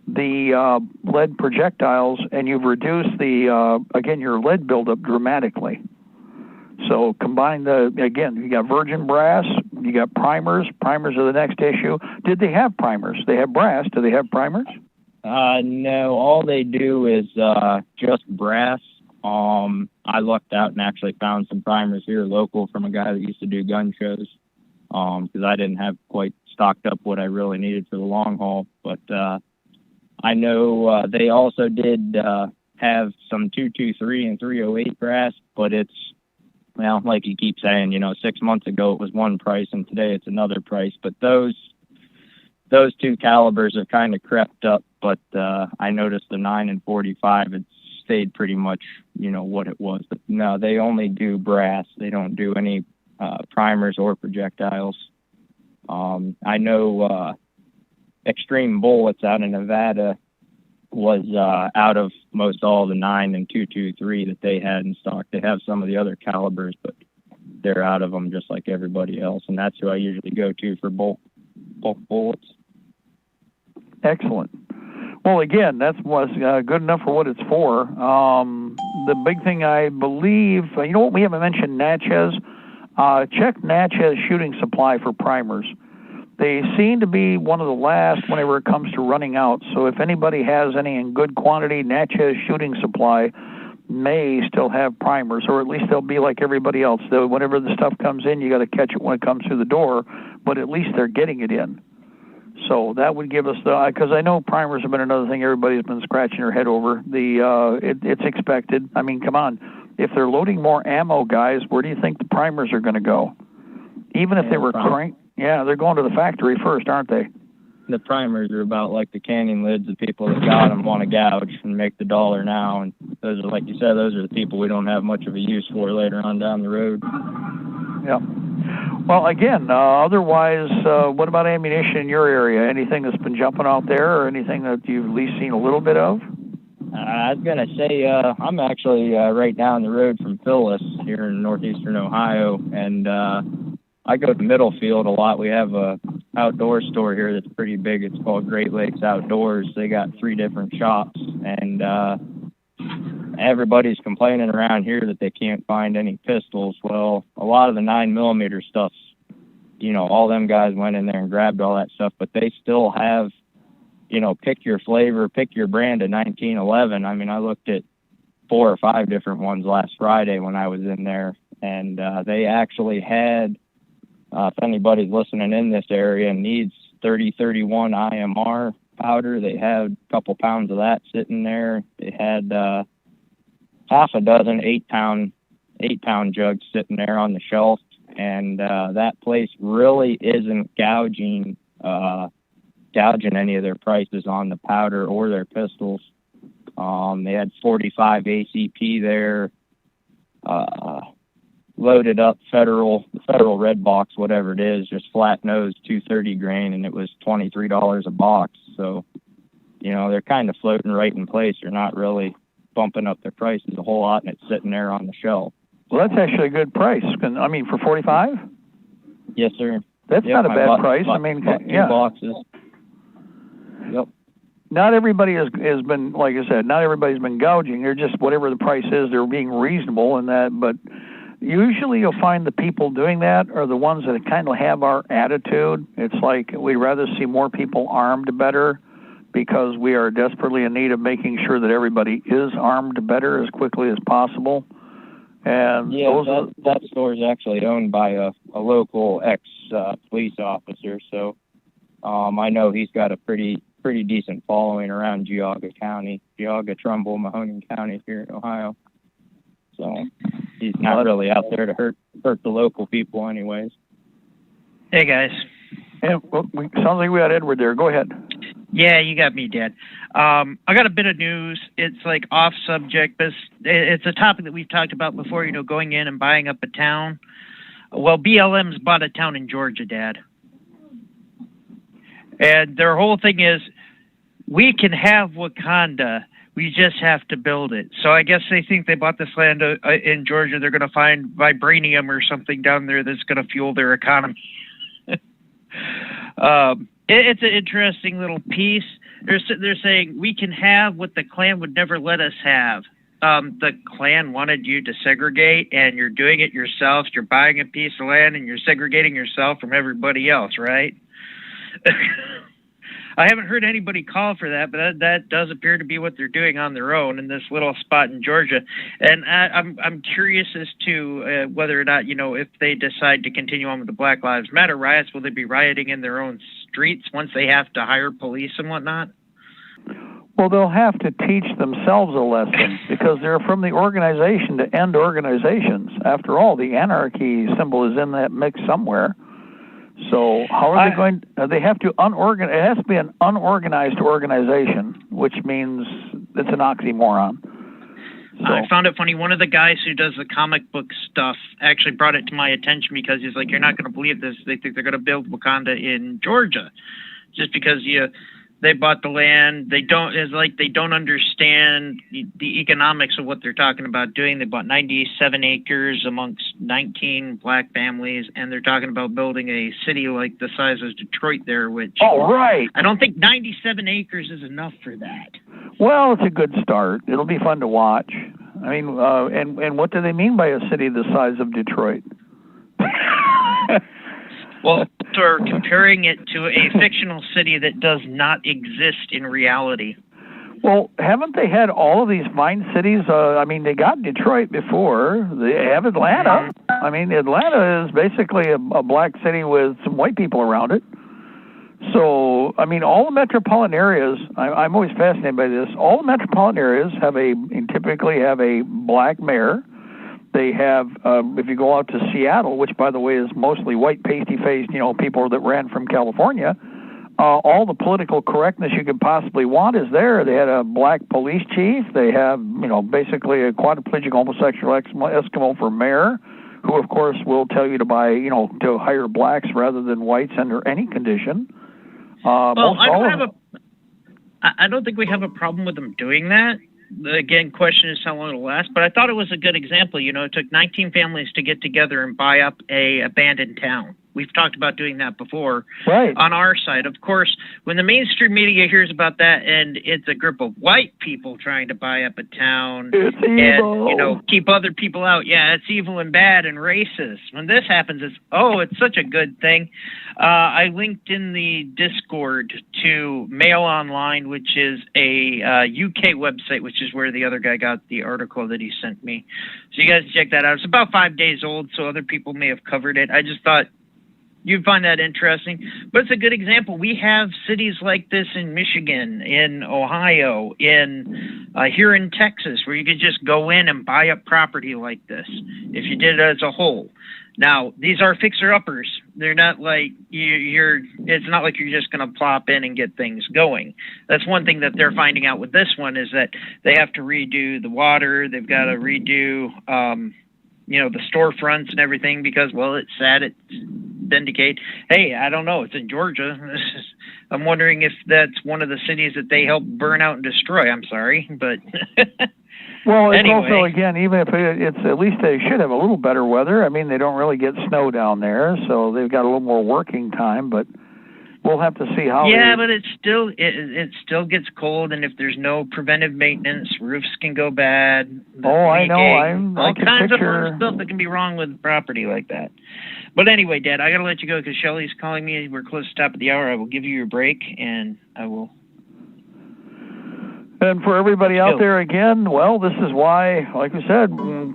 the lead projectiles, and you've reduced your lead buildup dramatically. So combine you got virgin brass, you got primers. Primers are the next issue. Did they have primers? They have brass. Do they have primers? No, all they do is just brass. I lucked out and actually found some primers here local from a guy that used to do gun shows, because I didn't have quite stocked up what I really needed for the long haul. But I know they also did have some 223 and 308 brass, but it's well, like you keep saying, 6 months ago it was one price and today it's another price. But those two calibers have kind of crept up. But I noticed the 9 and 45, it stayed pretty much, what it was. But no, they only do brass. They don't do any primers or projectiles. I know Extreme Bullets out in Nevada was out of most all the 9 and 223 that they had in stock. They have some of the other calibers, but they're out of them just like everybody else, and that's who I usually go to for bulk bullets. Excellent. Well, again, that was good enough for what it's for. The big thing, I believe, we haven't mentioned Natchez. Check Natchez Shooting Supply for primers. They seem to be one of the last whenever it comes to running out. So if anybody has any in good quantity, Natchez Shooting Supply may still have primers, or at least they'll be like everybody else. Whenever the stuff comes in, you got to catch it when it comes through the door, but at least they're getting it in. So that would give us because I know primers have been another thing everybody's been scratching their head over. It's expected. I mean, come on. If they're loading more ammo, guys, where do you think the primers are going to go? Even if they were cranked. Yeah, they're going to the factory first, aren't they? The primers are about like the canning lids. The people that got them want to gouge and make the dollar now. And those are, like you said, those are the people we don't have much of a use for later on down the road. Yeah. Well, again, otherwise, what about ammunition in your area? Anything that's been jumping out there or anything that you've at least seen a little bit of? I was going to say, I'm actually right down the road from Phyllis here in northeastern Ohio, and I go to Middlefield a lot. We have a outdoor store here that's pretty big. It's called Great Lakes Outdoors. They got 3 different shops, and everybody's complaining around here that they can't find any pistols. Well, a lot of the 9mm stuff's, all them guys went in there and grabbed all that stuff, but they still have, pick your flavor, pick your brand of 1911. I mean, I looked at 4 or 5 different ones last Friday when I was in there, and they actually had, if anybody's listening in this area and needs 3031 IMR powder, they had a couple pounds of that sitting there. They had half a dozen 8-pound jugs sitting there on the shelf, and that place really isn't gouging any of their prices on the powder or their pistols. They had 45 ACP there, loaded up federal red box, whatever it is, just flat nose 230 grain, and it was $23 a box. So, they're kind of floating right in place. They're not really bumping up their prices a whole lot, and it's sitting there on the shelf. Well, that's actually a good price. I mean, for 45? Yes, sir. That's not a bad price. I mean, 2 boxes. Yep. Not everybody has been, like I said, not everybody's been gouging. They're just, whatever the price is, they're being reasonable in that. But usually you'll find the people doing that are the ones that kind of have our attitude. It's like we'd rather see more people armed better because we are desperately in need of making sure that everybody is armed better as quickly as possible. And yeah, that store is actually owned by a local ex-police officer. So I know he's got a pretty decent following around Geauga County, Trumbull, Mahoning County here in Ohio. So he's not really out there to hurt the local people anyways. Hey, guys. Yeah, well, sounds like we got Edward there. Go ahead. Yeah, you got me, Dad. I got a bit of news. It's like off subject, but it's a topic that we've talked about before, going in and buying up a town. Well, BLM's bought a town in Georgia, Dad. And their whole thing is, we can have Wakanda, we just have to build it. So I guess they think they bought this land in Georgia. They're going to find vibranium or something down there that's going to fuel their economy. It's an interesting little piece. They're saying we can have what the Klan would never let us have. The Klan wanted you to segregate, and you're doing it yourself. You're buying a piece of land, and you're segregating yourself from everybody else, right? I haven't heard anybody call for that, but that does appear to be what they're doing on their own in this little spot in Georgia. And I'm curious as to whether or not, if they decide to continue on with the Black Lives Matter riots, will they be rioting in their own streets once they have to hire police and whatnot? Well, they'll have to teach themselves a lesson because they're from the organization to end organizations. After all, the anarchy symbol is in that mix somewhere. So how are they going? They have to unorganize. It has to be an unorganized organization, which means it's an oxymoron. So. I found it funny. One of the guys who does the comic book stuff actually brought it to my attention because he's like, "You're not going to believe this. They think they're going to build Wakanda in Georgia, just because they bought the land. They don't understand the economics of what they're talking about doing. They bought 97 acres amongst 19 black families, and they're talking about building a city like the size of Detroit there, which right. I don't think 97 acres is enough for that. Well, it's a good start. It'll be fun to watch. I mean, and what do they mean by a city the size of Detroit? Well, they're comparing it to a fictional city that does not exist in reality. Well, haven't they had all of these fine cities? I mean, they got Detroit before. They have Atlanta. I mean, Atlanta is basically a black city with some white people around it. So, I mean, all the metropolitan areas, I'm always fascinated by this, all the metropolitan areas typically have a black mayor. They have, if you go out to Seattle, which, by the way, is mostly white, pasty-faced, people that ran from California, all the political correctness you could possibly want is there. They had a black police chief. They have, basically a quadriplegic homosexual Eskimo for mayor, who, of course, will tell you to to hire blacks rather than whites under any condition. I don't think we have a problem with them doing that. Again, question is how long it'll last. But I thought it was a good example. It took 19 families to get together and buy up a abandoned town. We've talked about doing that before on our side. Of course, when the mainstream media hears about that and it's a group of white people trying to buy up a town and, keep other people out, it's evil and bad and racist. When this happens, it's such a good thing. I linked in the Discord to Mail Online, which is a UK website, which is where the other guy got the article that he sent me. So you guys check that out. It's about 5 days old, so other people may have covered it. I just thought you'd find that interesting. But it's a good example. We have cities like this in Michigan, in Ohio, here in Texas, where you could just go in and buy up property like this if you did it as a whole. Now, these are fixer-uppers. They're not like it's not like you're just going to plop in and get things going. That's one thing that they're finding out with this one is that they have to redo the water. They've got to redo the storefronts and everything because, it's sad. It indicate, hey, I don't know, it's in Georgia. I'm wondering if that's one of the cities that they helped burn out and destroy. I'm sorry, but well, it's anyway. Also, again, even if it's at least they should have a little better weather. I mean, they don't really get snow down there, so they've got a little more working time, but we'll have to see how. Yeah, but it still gets cold, and if there's no preventive maintenance, roofs can go bad. I know. All kinds of fun stuff that can be wrong with property like that. But anyway, Dad, I got to let you go because Shelly's calling me. We're close to the top of the hour. I will give you your break, and I will. And for everybody out there, again, this is why, like we said,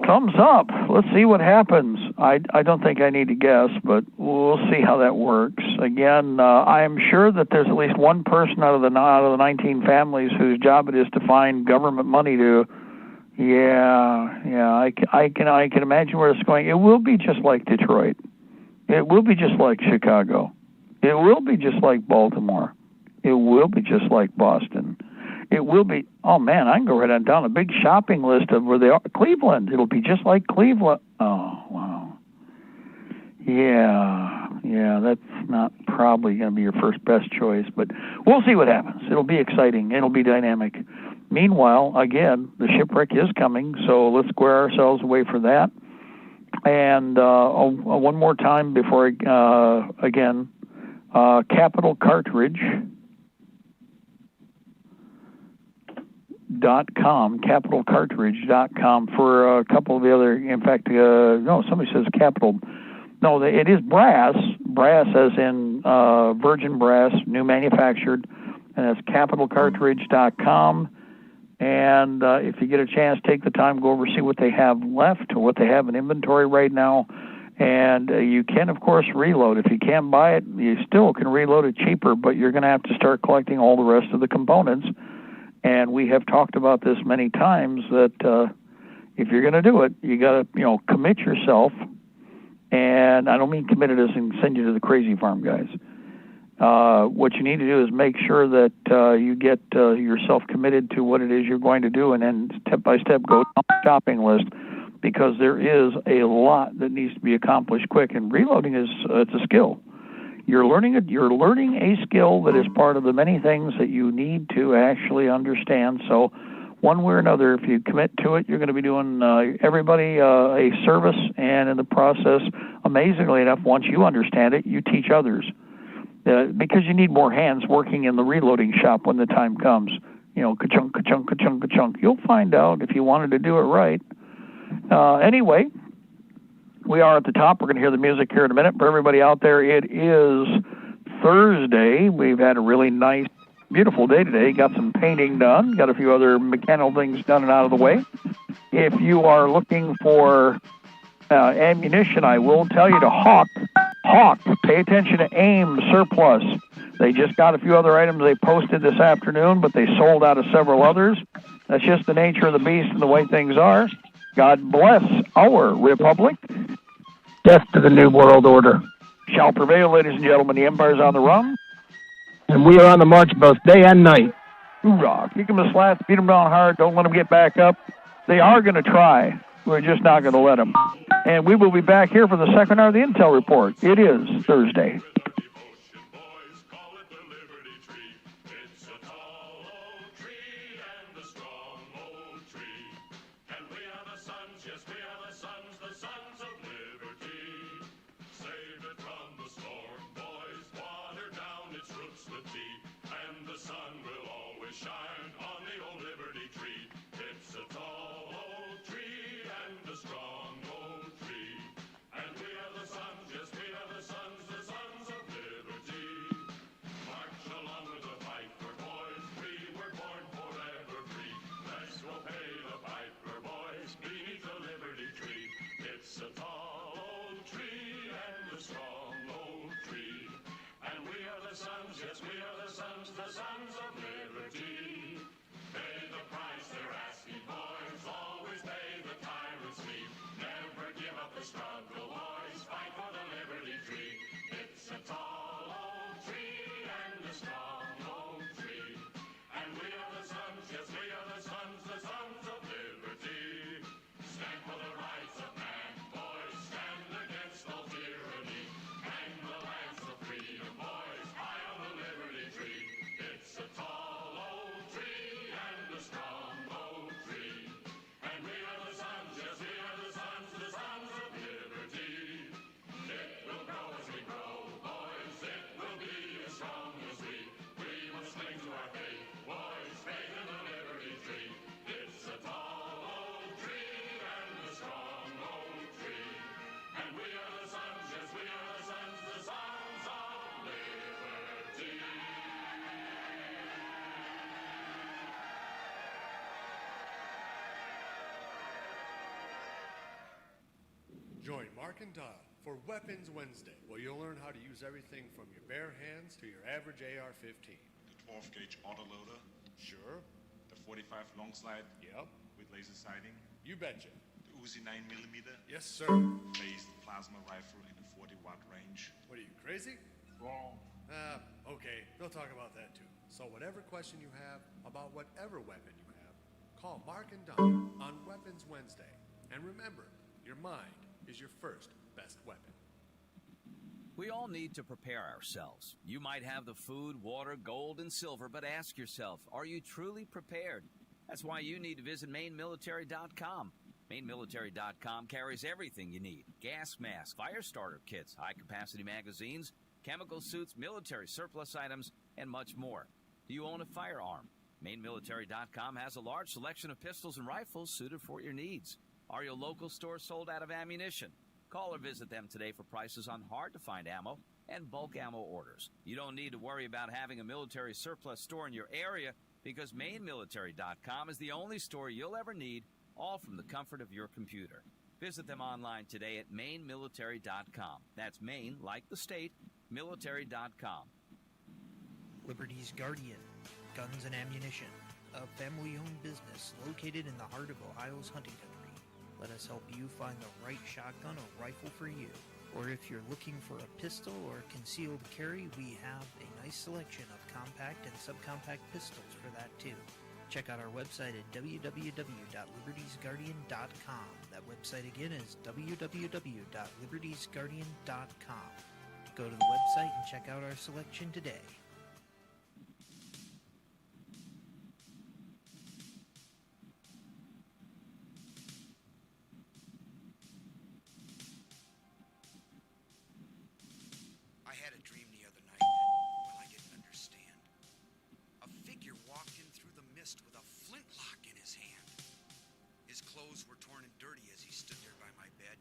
thumbs up. Let's see what happens. I don't think I need to guess, but we'll see how that works. Again, I am sure that there's at least one person out of the 19 families whose job it is to find government money to. I can imagine where it's going. It will be just like Detroit. It will be just like Chicago. It will be just like Baltimore. It will be just like Boston. It will be, I can go right on down a big shopping list of where they are. Cleveland, it'll be just like Cleveland. Oh, wow. Yeah, that's not probably going to be your first best choice, but we'll see what happens. It'll be exciting. It'll be dynamic. Meanwhile, again, the shipwreck is coming, so let's square ourselves away for that. And one more time before, again, Capital Cartridge. capitalcartridge.com for a couple of the other, in fact, somebody says capital. No, it is brass as in virgin brass, new manufactured, and that's capitalcartridge.com. And if you get a chance, take the time, go over, see what they have left or what they have in inventory right now. And you can, of course, reload. If you can't buy it, you still can reload it cheaper, but you're going to have to start collecting all the rest of the components. And we have talked about this many times that if you're going to do it, you got to, commit yourself. And I don't mean committed as in send you to the crazy farm guys. What you need to do is make sure that you get yourself committed to what it is you're going to do, and then step by step go down the shopping list, because there is a lot that needs to be accomplished quick. And reloading is it's a skill. You're learning a skill that is part of the many things that you need to actually understand. So one way or another, if you commit to it, you're going to be doing everybody a service, and in the process, amazingly enough, once you understand it, you teach others. Because you need more hands working in the reloading shop when the time comes. Ka-chunk, ka-chunk, ka-chunk, ka-chunk. You'll find out if you wanted to do it right. Anyway, we are at the top. We're going to hear the music here in a minute. For everybody out there, it is Thursday. We've had a really nice, beautiful day today. Got some painting done. Got a few other mechanical things done and out of the way. If you are looking for ammunition, I will tell you to hawk. Pay attention to AIM Surplus. They just got a few other items they posted this afternoon, but they sold out of several others. That's just the nature of the beast and the way things are. God bless our republic. Death to the New World Order. Shall prevail, ladies and gentlemen. The empire's on the run. And we are on the march both day and night. Hoorah. Kick them a slats, beat them down hard, don't let them get back up. They are going to try. We're just not going to let them. And we will be back here for the second hour of the Intel Report. It is Thursday. Join Mark and Don for Weapons Wednesday, where you'll learn how to use everything from your bare hands to your average AR-15. The 12-gauge autoloader. Sure. The 45 long slide. Yep. With laser sighting. You betcha. The Uzi 9mm. Yes, sir. Phased plasma rifle in the 40-watt range. What are you, crazy? Wrong. Okay. They'll talk about that too. So whatever question you have about whatever weapon you have, call Mark and Don on Weapons Wednesday. And remember, your mind is your first best weapon. We all need to prepare ourselves. You might have the food, water, gold, and silver, but ask yourself, are you truly prepared? That's why you need to visit MaineMilitary.com. MaineMilitary.com carries everything you need. Gas masks, fire starter kits, high-capacity magazines, chemical suits, military surplus items, and much more. Do you own a firearm? MaineMilitary.com has a large selection of pistols and rifles suited for your needs. Are your local stores sold out of ammunition? Call or visit them today for prices on hard-to-find ammo and bulk ammo orders. You don't need to worry about having a military surplus store in your area because MaineMilitary.com is the only store you'll ever need, all from the comfort of your computer. Visit them online today at MaineMilitary.com. That's Maine, like the state, military.com. Liberty's Guardian, Guns and Ammunition, a family-owned business located in the heart of Ohio's hunting country. Let us help you find the right shotgun or rifle for you. Or if you're looking for a pistol or concealed carry, we have a nice selection of compact and subcompact pistols for that too. Check out our website at www.libertiesguardian.com. That website again is www.libertiesguardian.com. Go to the website and check out our selection today. I had a dream the other night that, well, I didn't understand. A figure walked in through the mist with a flintlock in his hand. His clothes were torn and dirty as he stood there by my bed.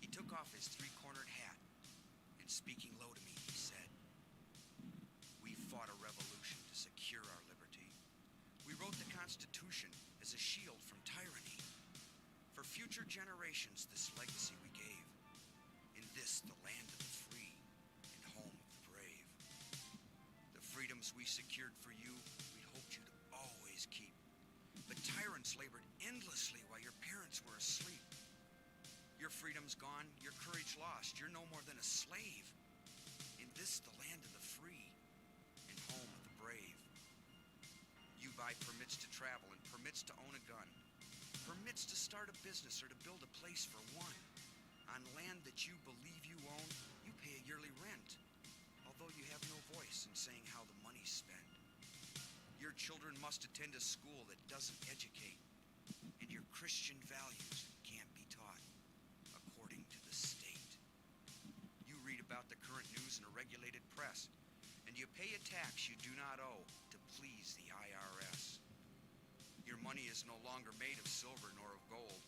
He took off his three-cornered hat, and speaking low to me, he said, "We fought a revolution to secure our liberty. We wrote the Constitution as a shield from tyranny. For future generations, this legacy we gave. In this, the land of the free and home of the brave. The freedoms we secured for you, we hoped you to always keep. But tyrants labored endlessly while your parents were asleep. Your freedom's gone, your courage lost. You're no more than a slave. In this, the land of the free and home of the brave. You buy permits to travel and permits to own a gun. Permits to start a business or to build a place for one. On land that you believe you own, you pay a yearly rent, although you have no voice in saying how the money's spent. Your children must attend a school that doesn't educate, and your Christian values can't be taught according to the state. You read about the current news in a regulated press, and you pay a tax you do not owe to please the IRS. Your money is no longer made of silver nor of gold.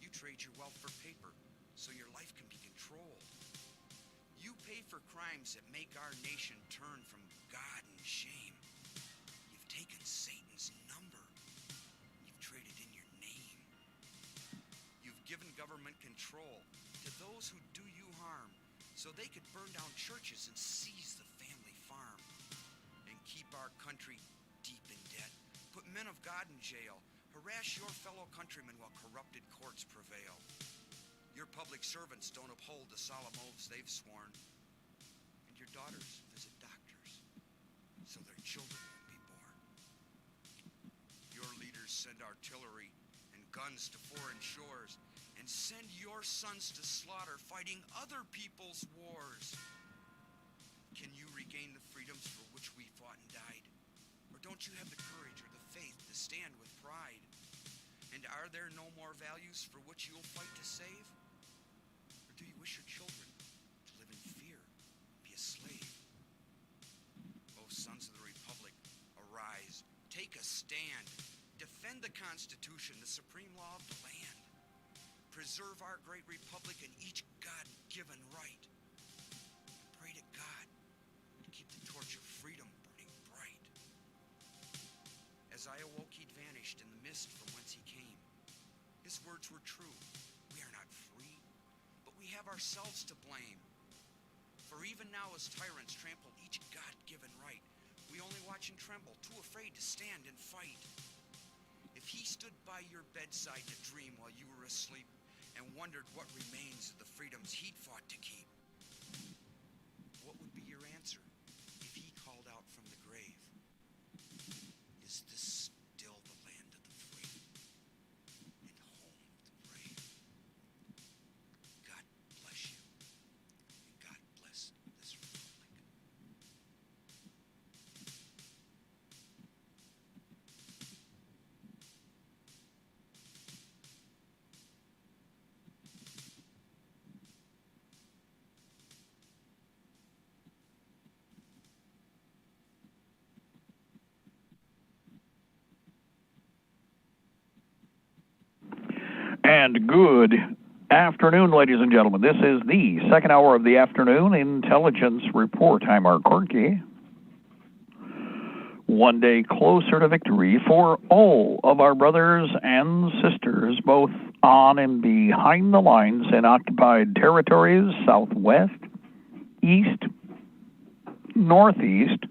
You trade your wealth for paper, so your life can be controlled. You pay for crimes that make our nation turn from God and shame. You've taken Satan's number. You've traded in your name. You've given government control to those who do you harm, so they could burn down churches and seize the family farm, and keep our country deep in debt, put men of God in jail, harass your fellow countrymen while corrupted courts prevail. Your public servants don't uphold the solemn oaths they've sworn, and your daughters visit doctors so their children won't be born. Your leaders send artillery and guns to foreign shores and send your sons to slaughter fighting other people's wars. Can you regain the freedoms for which we fought and died? Or don't you have the courage or the faith to stand with pride? And are there no more values for which you'll fight to save? Or do you wish your children to live in fear and be a slave? O sons of the Republic, arise, take a stand, defend the Constitution, the supreme law of the land. Preserve our great republic and each God-given right. And pray to God to keep the torch of freedom burning bright. As I awoke, he'd vanished in the mist from whence he came. His words were true. We are not free, but we have ourselves to blame. For even now, as tyrants trample each God-given right, we only watch and tremble, too afraid to stand and fight. If he stood by your bedside to dream while you were asleep and wondered what remains of the freedoms he'd fought to keep, what would be your answer if he called out from the grave? Is this still the land of the free and home of the brave? God bless you, and God bless this republic. And good afternoon, ladies and gentlemen. This is the second hour of the afternoon intelligence report. I'm Mark Corky. One day closer to victory for all of our brothers and sisters, both on and behind the lines in occupied territories, southwest, east, northeast,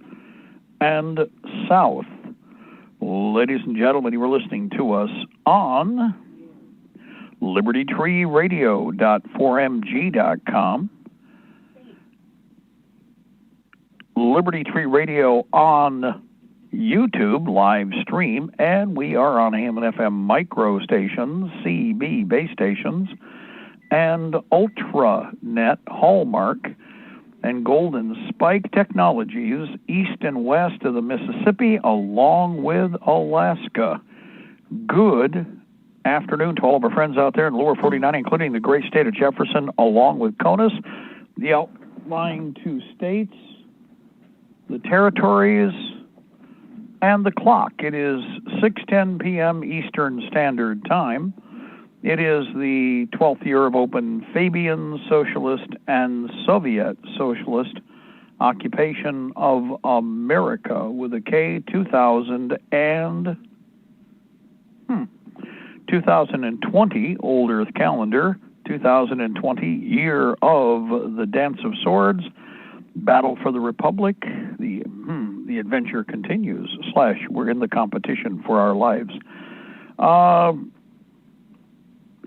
and south. ladies and gentlemen. You were listening to us on libertytreeradio.4mg.com, Liberty Tree Radio on YouTube live stream, and we are on AM and FM micro stations, CB base stations, and UltraNet, Hallmark, and Golden Spike Technologies east and west of the Mississippi, along with Alaska. Good afternoon to all of our friends out there in lower 49, including the great state of Jefferson, along with CONUS, the outlying 2 states, the territories, and the clock. It is 6:10 p.m. Eastern Standard Time. It is the 12th year of open Fabian Socialist and Soviet Socialist occupation of America with a K, 2020 Old Earth calendar, 2020 year of the Dance of Swords, Battle for the Republic, the adventure continues, / we're in the competition for our lives.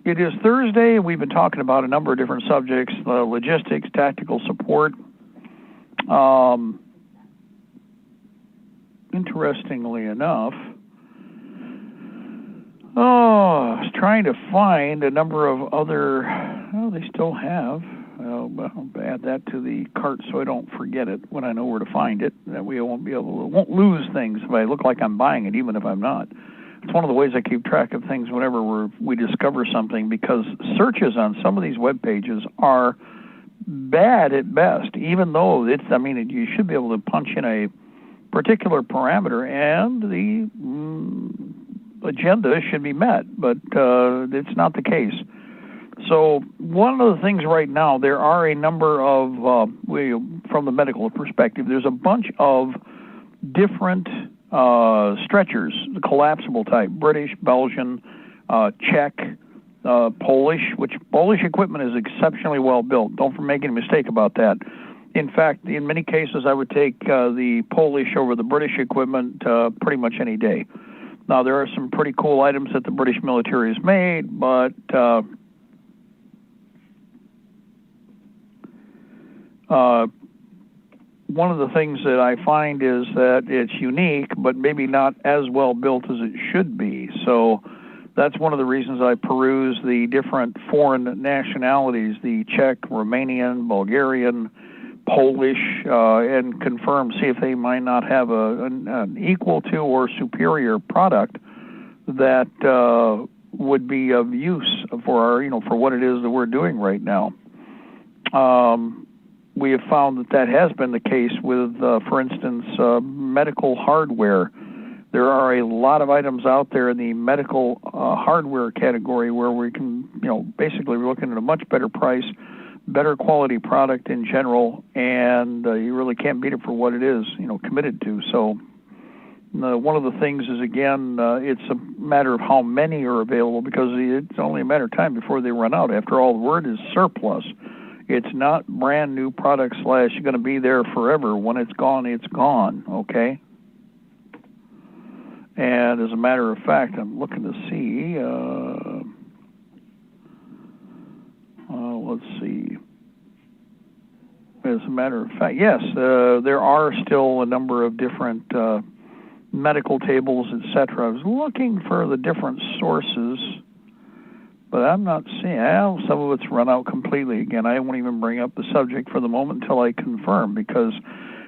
It is Thursday. We've been talking about a number of different subjects, logistics, tactical support. Interestingly enough, I was trying to find a number of other, they still have. I'll add that to the cart so I don't forget it when I know where to find it. That way I won't lose things if I look like I'm buying it, even if I'm not. It's one of the ways I keep track of things whenever we discover something, because searches on some of these web pages are bad at best, even though you should be able to punch in a particular parameter and the agenda should be met, but it's not the case. So one of the things right now, there are a number of, from the medical perspective, there's a bunch of different stretchers, the collapsible type, British, Belgian, Czech, Polish, which Polish equipment is exceptionally well built. Don't make any mistake about that. In fact, in many cases, I would take the Polish over the British equipment pretty much any day. Now, there are some pretty cool items that the British military has made, but one of the things that I find is that it's unique, but maybe not as well built as it should be. So that's one of the reasons I peruse the different foreign nationalities, the Czech, Romanian, Bulgarian, Polish, and confirm, see if they might not have an equal to or superior product that would be of use for our, for what it is that we're doing right now. We have found that has been the case with, for instance, medical hardware. There are a lot of items out there in the medical hardware category where we can, basically we're looking at a much better price, better quality product in general, and you really can't beat it for what it is, committed to. So one of the things is, again, it's a matter of how many are available, because it's only a matter of time before they run out. After all, the word is surplus. It's not brand new product / going to be there forever. When it's gone, okay? And as a matter of fact, I'm looking to see, let's see. As a matter of fact, yes, there are still a number of different medical tables, etc. I was looking for the different sources, but I'm not seeing. Some of it's run out completely. Again, I won't even bring up the subject for the moment until I confirm, because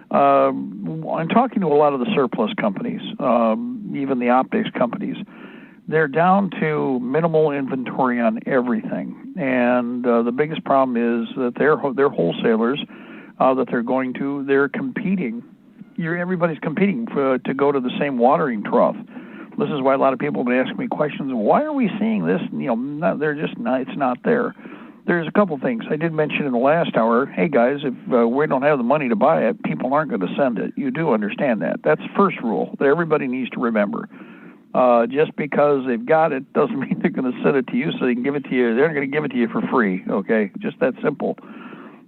I'm talking to a lot of the surplus companies, even the optics companies. They're down to minimal inventory on everything, and the biggest problem is that they're wholesalers that they're competing. Everybody's competing to go to the same watering trough. This is why a lot of people have been asking me questions. Why are we seeing this? It's not there. There's a couple things. I did mention in the last hour, hey guys, if we don't have the money to buy it, people aren't going to send it. You do understand that. That's the first rule that everybody needs to remember. Just because they've got it doesn't mean they're going to send it to you so they can give it to you. They're not going to give it to you for free, okay? Just that simple.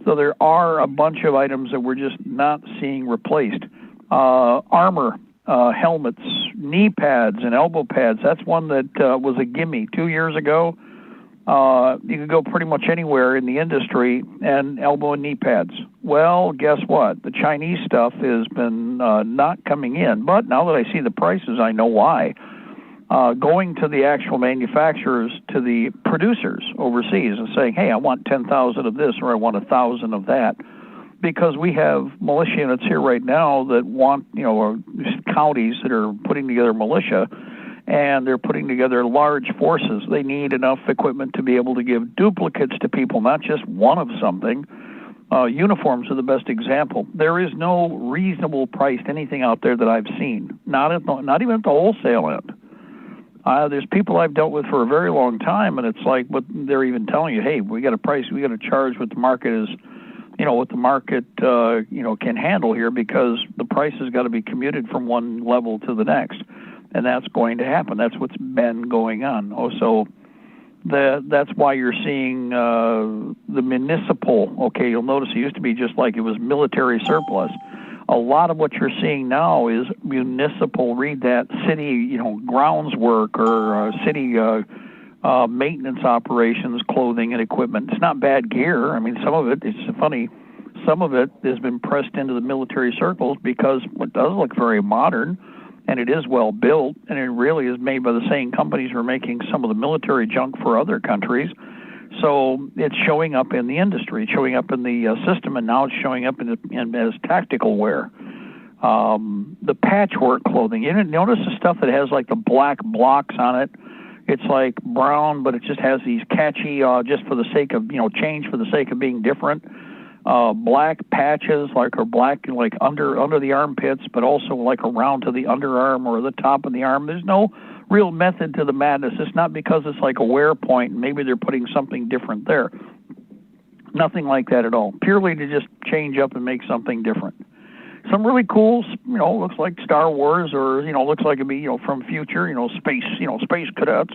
So there are a bunch of items that we're just not seeing replaced. Armor helmets, knee pads, and elbow pads. That's one that was a gimme 2 years ago. You could go pretty much anywhere in the industry and elbow and knee pads. Well, guess what? The Chinese stuff has been not coming in. But now that I see the prices, I know why. Going to the actual manufacturers, to the producers overseas and saying, hey, I want 10,000 of this or I want 1,000 of that. Because we have militia units here right now that want, or counties that are putting together militia, and they're putting together large forces. They need enough equipment to be able to give duplicates to people, not just one of something. Uniforms are the best example. There is no reasonable priced anything out there that I've seen, not even at the wholesale end. There's people I've dealt with for a very long time, and it's like, but they're even telling you, hey, we got a price, we got to charge what the market is, what the market, can handle here, because the price has got to be commuted from one level to the next. And that's going to happen. That's what's been going on. Also, that's why you're seeing the municipal. Okay, you'll notice it used to be just like it was military surplus. A lot of what you're seeing now is municipal. Read that, city, grounds work or city maintenance operations, clothing and equipment. It's not bad gear. I mean, some of it, it's funny, some of it has been pressed into the military circles because it does look very modern. And it is well built, and it really is made by the same companies who are making some of the military junk for other countries. So it's showing up in the industry, showing up in the system, and now it's showing up as tactical wear. The patchwork clothing. You notice the stuff that has like the black blocks on it. It's like brown, but it just has these catchy, just for the sake of, change for the sake of being different. Black patches, black under the armpits, but also like around to the underarm or the top of the arm. There's no real method to the madness. It's not because it's like a wear point and maybe they're putting something different there. Nothing like that at all. Purely to just change up and make something different. Some really cool, looks like Star Wars, or looks like it'd be from future, space cadets,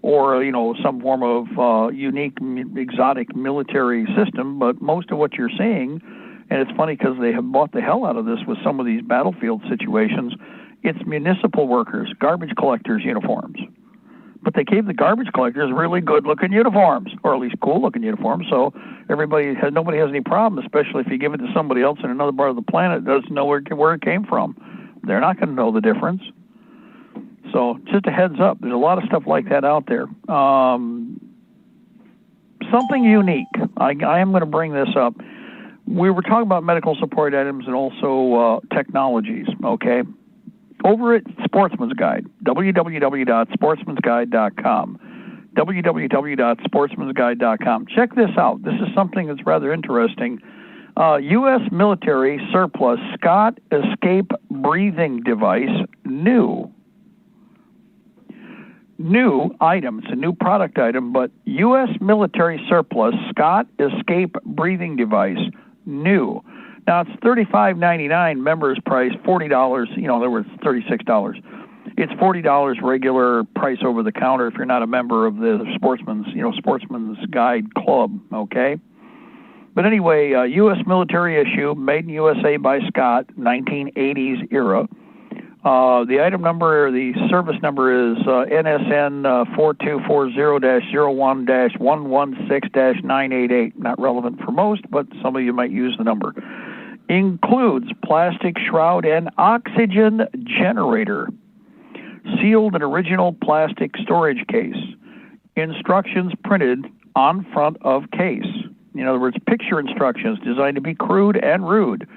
or some form of unique exotic military system. But most of what you're seeing, and it's funny because they have bought the hell out of this with some of these battlefield situations, it's municipal workers, garbage collectors uniforms. But they gave the garbage collectors really good looking uniforms, or at least cool looking uniforms, so nobody has any problem, especially if you give it to somebody else in another part of the planet that doesn't know where it came from. They're not going to know the difference. So just a heads up, there's a lot of stuff like that out there. Something unique. I am going to bring this up. We were talking about medical support items and also technologies, okay? Over at Sportsman's Guide, www.sportsmansguide.com, www.sportsmansguide.com. Check this out. This is something that's rather interesting. U.S. military surplus Scott Escape breathing device, new item. It's a new product item, but U.S. military surplus Scott Escape breathing device, new. Now, it's $35.99 members price, $40, in other words, $36. It's $40 regular price over the counter if you're not a member of the Sportsman's Guide Club, okay? But anyway, U.S. military issue, made in USA by Scott, 1980s era. The item number, the service number is NSN 4240-01-116-988. Not relevant for most, but some of you might use the number. Includes plastic shroud and oxygen generator. Sealed in original plastic storage case. Instructions printed on front of case. In other words, picture instructions designed to be crude and rude.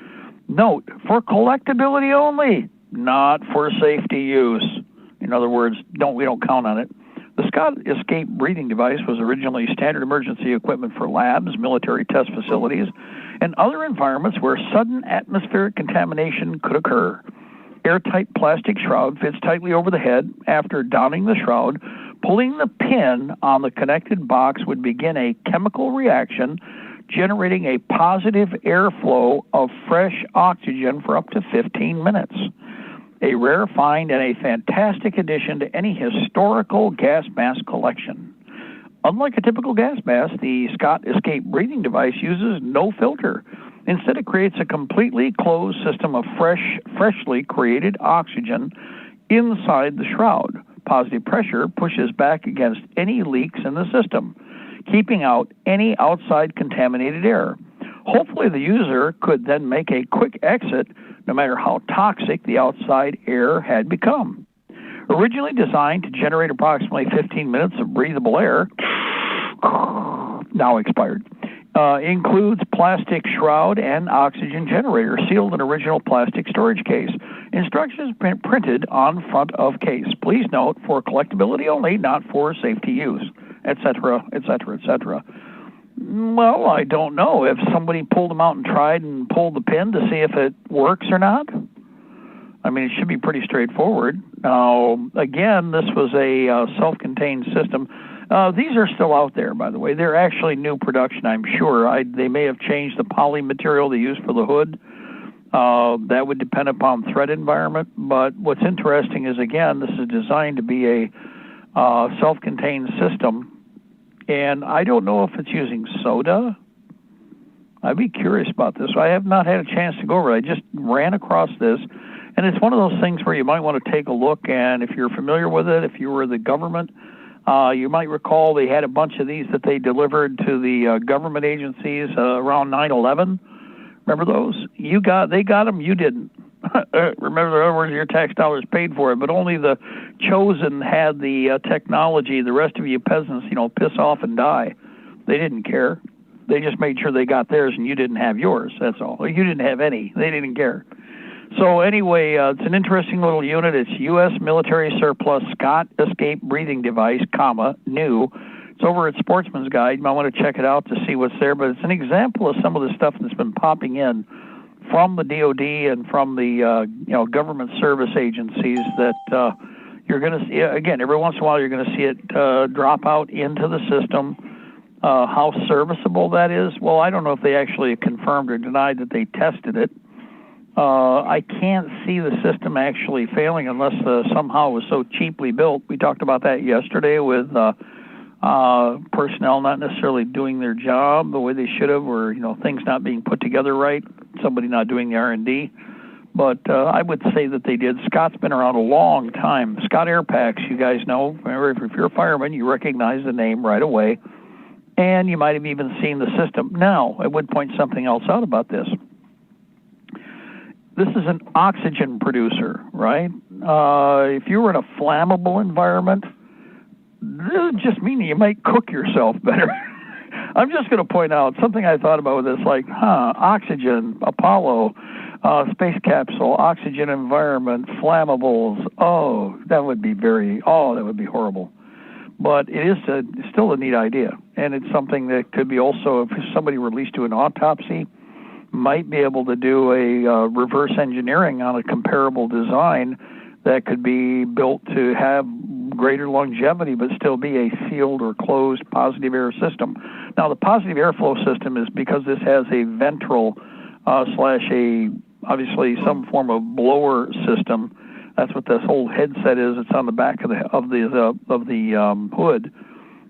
Note, for collectability only, not for safety use. In other words, we don't count on it. The Scott Escape breathing device was originally standard emergency equipment for labs, military test facilities, and other environments where sudden atmospheric contamination could occur. Airtight plastic shroud fits tightly over the head. After donning the shroud, pulling the pin on the connected box would begin a chemical reaction, generating a positive airflow of fresh oxygen for up to 15 minutes. A rare find and a fantastic addition to any historical gas mask collection. Unlike a typical gas mask, the Scott Escape breathing device uses no filter. Instead, it creates a completely closed system of freshly created oxygen inside the shroud. Positive pressure pushes back against any leaks in the system, keeping out any outside contaminated air. Hopefully, the user could then make a quick exit no matter how toxic the outside air had become. Originally designed to generate approximately 15 minutes of breathable air, now expired, includes plastic shroud and oxygen generator sealed in original plastic storage case. Instructions printed on front of case. Please note, for collectability only, not for safety use, etc., etc., etc. Well, I don't know. If somebody pulled them out and tried and pulled the pin to see if it works or not, I mean, it should be pretty straightforward. Now, again, this was a self-contained system. These are still out there, by the way. They're actually new production, I'm sure. They may have changed the poly material they use for the hood. That would depend upon threat environment. But what's interesting is, again, this is designed to be a self-contained system. And I don't know if it's using soda. I'd be curious about this. I have not had a chance to go over it. I just ran across this. And it's one of those things where you might want to take a look. And if you're familiar with it, if you were the government, you might recall they had a bunch of these that they delivered to the government agencies around 9/11. Remember those? They got them, you didn't. Remember, in other words, your tax dollars paid for it, but only the chosen had the technology. The rest of you peasants, piss off and die. They didn't care. They just made sure they got theirs and you didn't have yours, that's all. You didn't have any. They didn't care. So anyway, it's an interesting little unit. It's U.S. military surplus Scott Escape breathing device, new. It's over at Sportsman's Guide. You might want to check it out to see what's there, but it's an example of some of the stuff that's been popping in from the DOD and from the government service agencies that you're going to see. Again, every once in a while you're going to see it drop out into the system. How serviceable that is, well, I don't know if they actually confirmed or denied that they tested it. I can't see the system actually failing unless somehow it was so cheaply built. We talked about that yesterday with personnel not necessarily doing their job the way they should have, or things not being put together right, somebody not doing the R&D. But I would say that they did. Scott's been around a long time. Scott Air Packs, you guys know. If you're a fireman, you recognize the name right away. And you might have even seen the system. Now, I would point something else out about this. This is an oxygen producer, right? If you were in a flammable environment, this would just mean you might cook yourself better. I'm just going to point out something I thought about with this, like, oxygen, Apollo, space capsule, oxygen environment, flammables. That would be horrible. But it is still a neat idea, and it's something that could be also, if somebody released to an autopsy, might be able to do a reverse engineering on a comparable design that could be built to have greater longevity but still be a sealed or closed positive air system. Now, the positive airflow system is because this has a ventral obviously some form of blower system. That's what this whole headset is. It's on the back of the hood.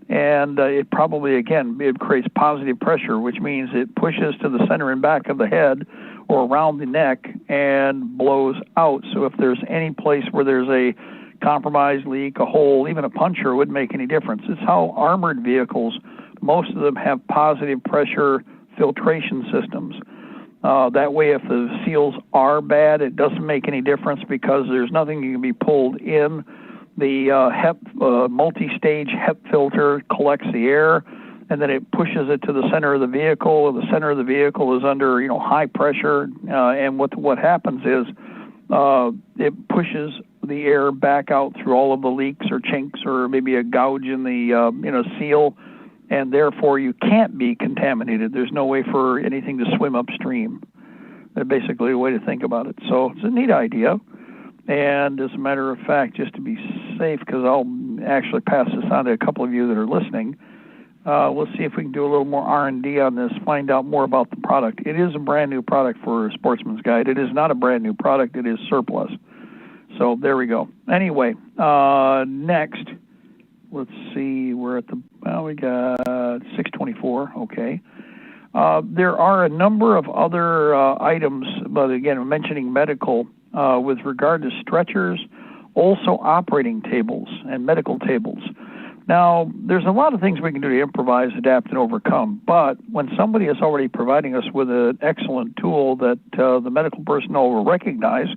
And it probably, again, it creates positive pressure, which means it pushes to the center and back of the head or around the neck and blows out. So if there's any place where there's a compromised leak, a hole, even a puncture, it wouldn't make any difference. It's how armored vehicles, most of them have positive pressure filtration systems. That way, if the seals are bad, it doesn't make any difference because there's nothing you can be pulled in. The multi-stage HEP filter collects the air, and then it pushes it to the center of the vehicle. The center of the vehicle is under high pressure, and what happens is it pushes the air back out through all of the leaks or chinks or maybe a gouge in the seal, and therefore you can't be contaminated. There's no way for anything to swim upstream. That's basically a way to think about it. So it's a neat idea. And as a matter of fact, just to be safe, because I'll actually pass this on to a couple of you that are listening, let's see if we can do a little more R&D on this, find out more about the product. It is a brand new product for Sportsman's Guide. It is not a brand new product. It is surplus. So there we go. Anyway, next, let's see. We're at we got 624. Okay. There are a number of other items, but again, mentioning medical, with regard to stretchers, also operating tables and medical tables. Now, there's a lot of things we can do to improvise, adapt, and overcome, but when somebody is already providing us with an excellent tool that the medical personnel will recognize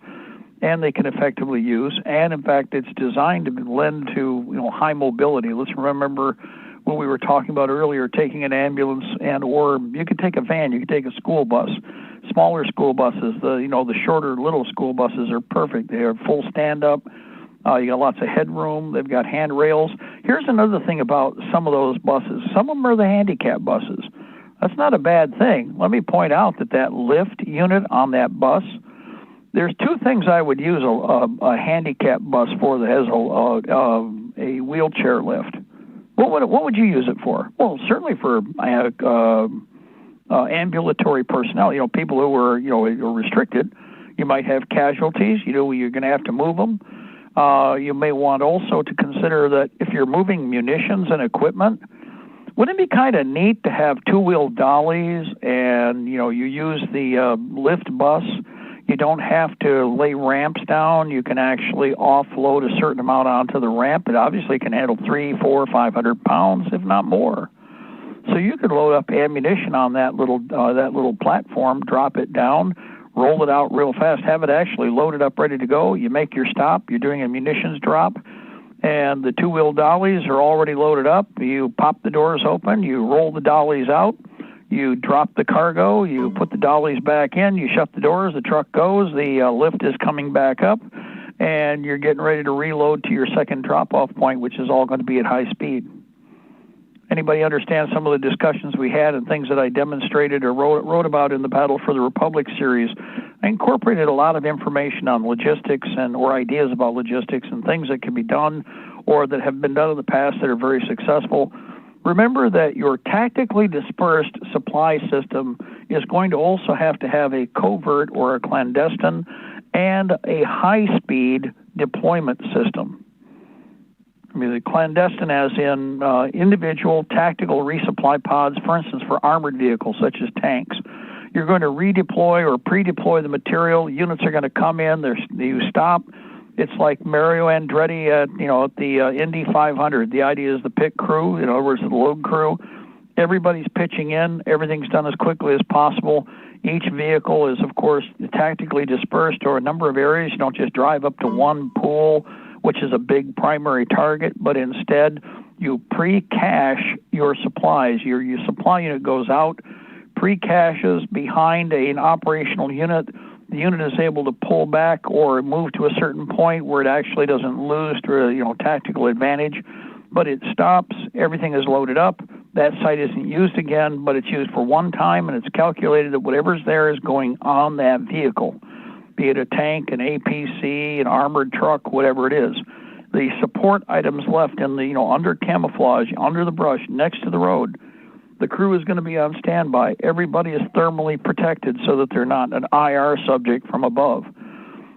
and they can effectively use, and in fact it's designed to lend to high mobility. Let's remember what we were talking about earlier, taking an ambulance or you could take a van, you could take a school bus. Smaller school buses, the shorter little school buses are perfect. They are full stand-up. You got lots of headroom. They've got handrails. Here's another thing about some of those buses. Some of them are the handicap buses. That's not a bad thing. Let me point out that lift unit on that bus, there's two things I would use a handicap bus for that has a wheelchair lift. What would you use it for? Well, certainly for ambulatory personnel, people who are, are restricted. You might have casualties, you're going to have to move them. You may want also to consider that if you're moving munitions and equipment, wouldn't it be kind of neat to have two-wheel dollies and, you use the lift bus? You don't have to lay ramps down. You can actually offload a certain amount onto the ramp. It obviously can handle 300, 400, 500 pounds, if not more. So you could load up ammunition on that little platform, drop it down, roll it out real fast, have it actually loaded up, ready to go. You make your stop. You're doing a munitions drop, and the two-wheel dollies are already loaded up. You pop the doors open. You roll the dollies out. You drop the cargo. You put the dollies back in. You shut the doors. The truck goes. The lift is coming back up, and you're getting ready to reload to your second drop-off point, which is all going to be at high speed. Anybody understand some of the discussions we had and things that I demonstrated or wrote about in the Battle for the Republic series? I incorporated a lot of information on logistics or ideas about logistics and things that can be done or that have been done in the past that are very successful. Remember that your tactically dispersed supply system is going to also have to have a covert or a clandestine and a high-speed deployment system. I mean, the clandestine as in individual tactical resupply pods, for instance, for armored vehicles such as tanks. You're going to redeploy or pre-deploy the material. Units are going to come in. You stop. It's like Mario Andretti at the Indy 500. The idea is the pit crew, in other words, the load crew. Everybody's pitching in. Everything's done as quickly as possible. Each vehicle is, of course, tactically dispersed to a number of areas. You don't just drive up to one pool, which is a big primary target, but instead you pre-cache your supplies. Your supply unit goes out, pre-caches behind an operational unit. The unit is able to pull back or move to a certain point where it actually doesn't lose to a tactical advantage, but it stops. Everything is loaded up. That site isn't used again, but it's used for one time, and it's calculated that whatever's there is going on that vehicle, be it a tank, an APC, an armored truck, whatever it is. The support items left in the, under camouflage, under the brush, next to the road, the crew is going to be on standby. Everybody is thermally protected so that they're not an IR subject from above.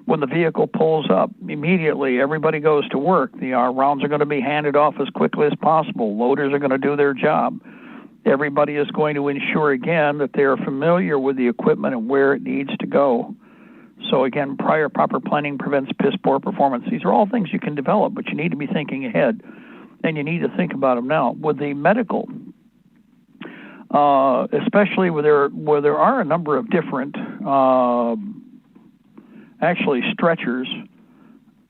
When the vehicle pulls up, immediately everybody goes to work. The rounds are going to be handed off as quickly as possible. Loaders are going to do their job. Everybody is going to ensure, again, that they are familiar with the equipment and where it needs to go. So again, prior proper planning prevents piss poor performance. These are all things you can develop, but you need to be thinking ahead, and you need to think about them now. With the medical, especially where there are a number of different, actually stretchers.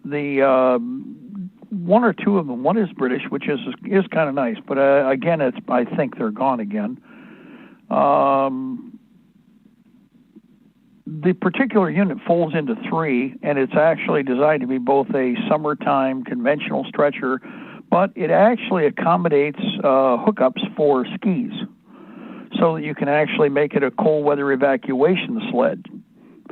The one or two of them, one is British, which is kind of nice, but again, I think they're gone again. The particular unit folds into three, and it's actually designed to be both a summertime conventional stretcher, but it actually accommodates hookups for skis, so that you can actually make it a cold weather evacuation sled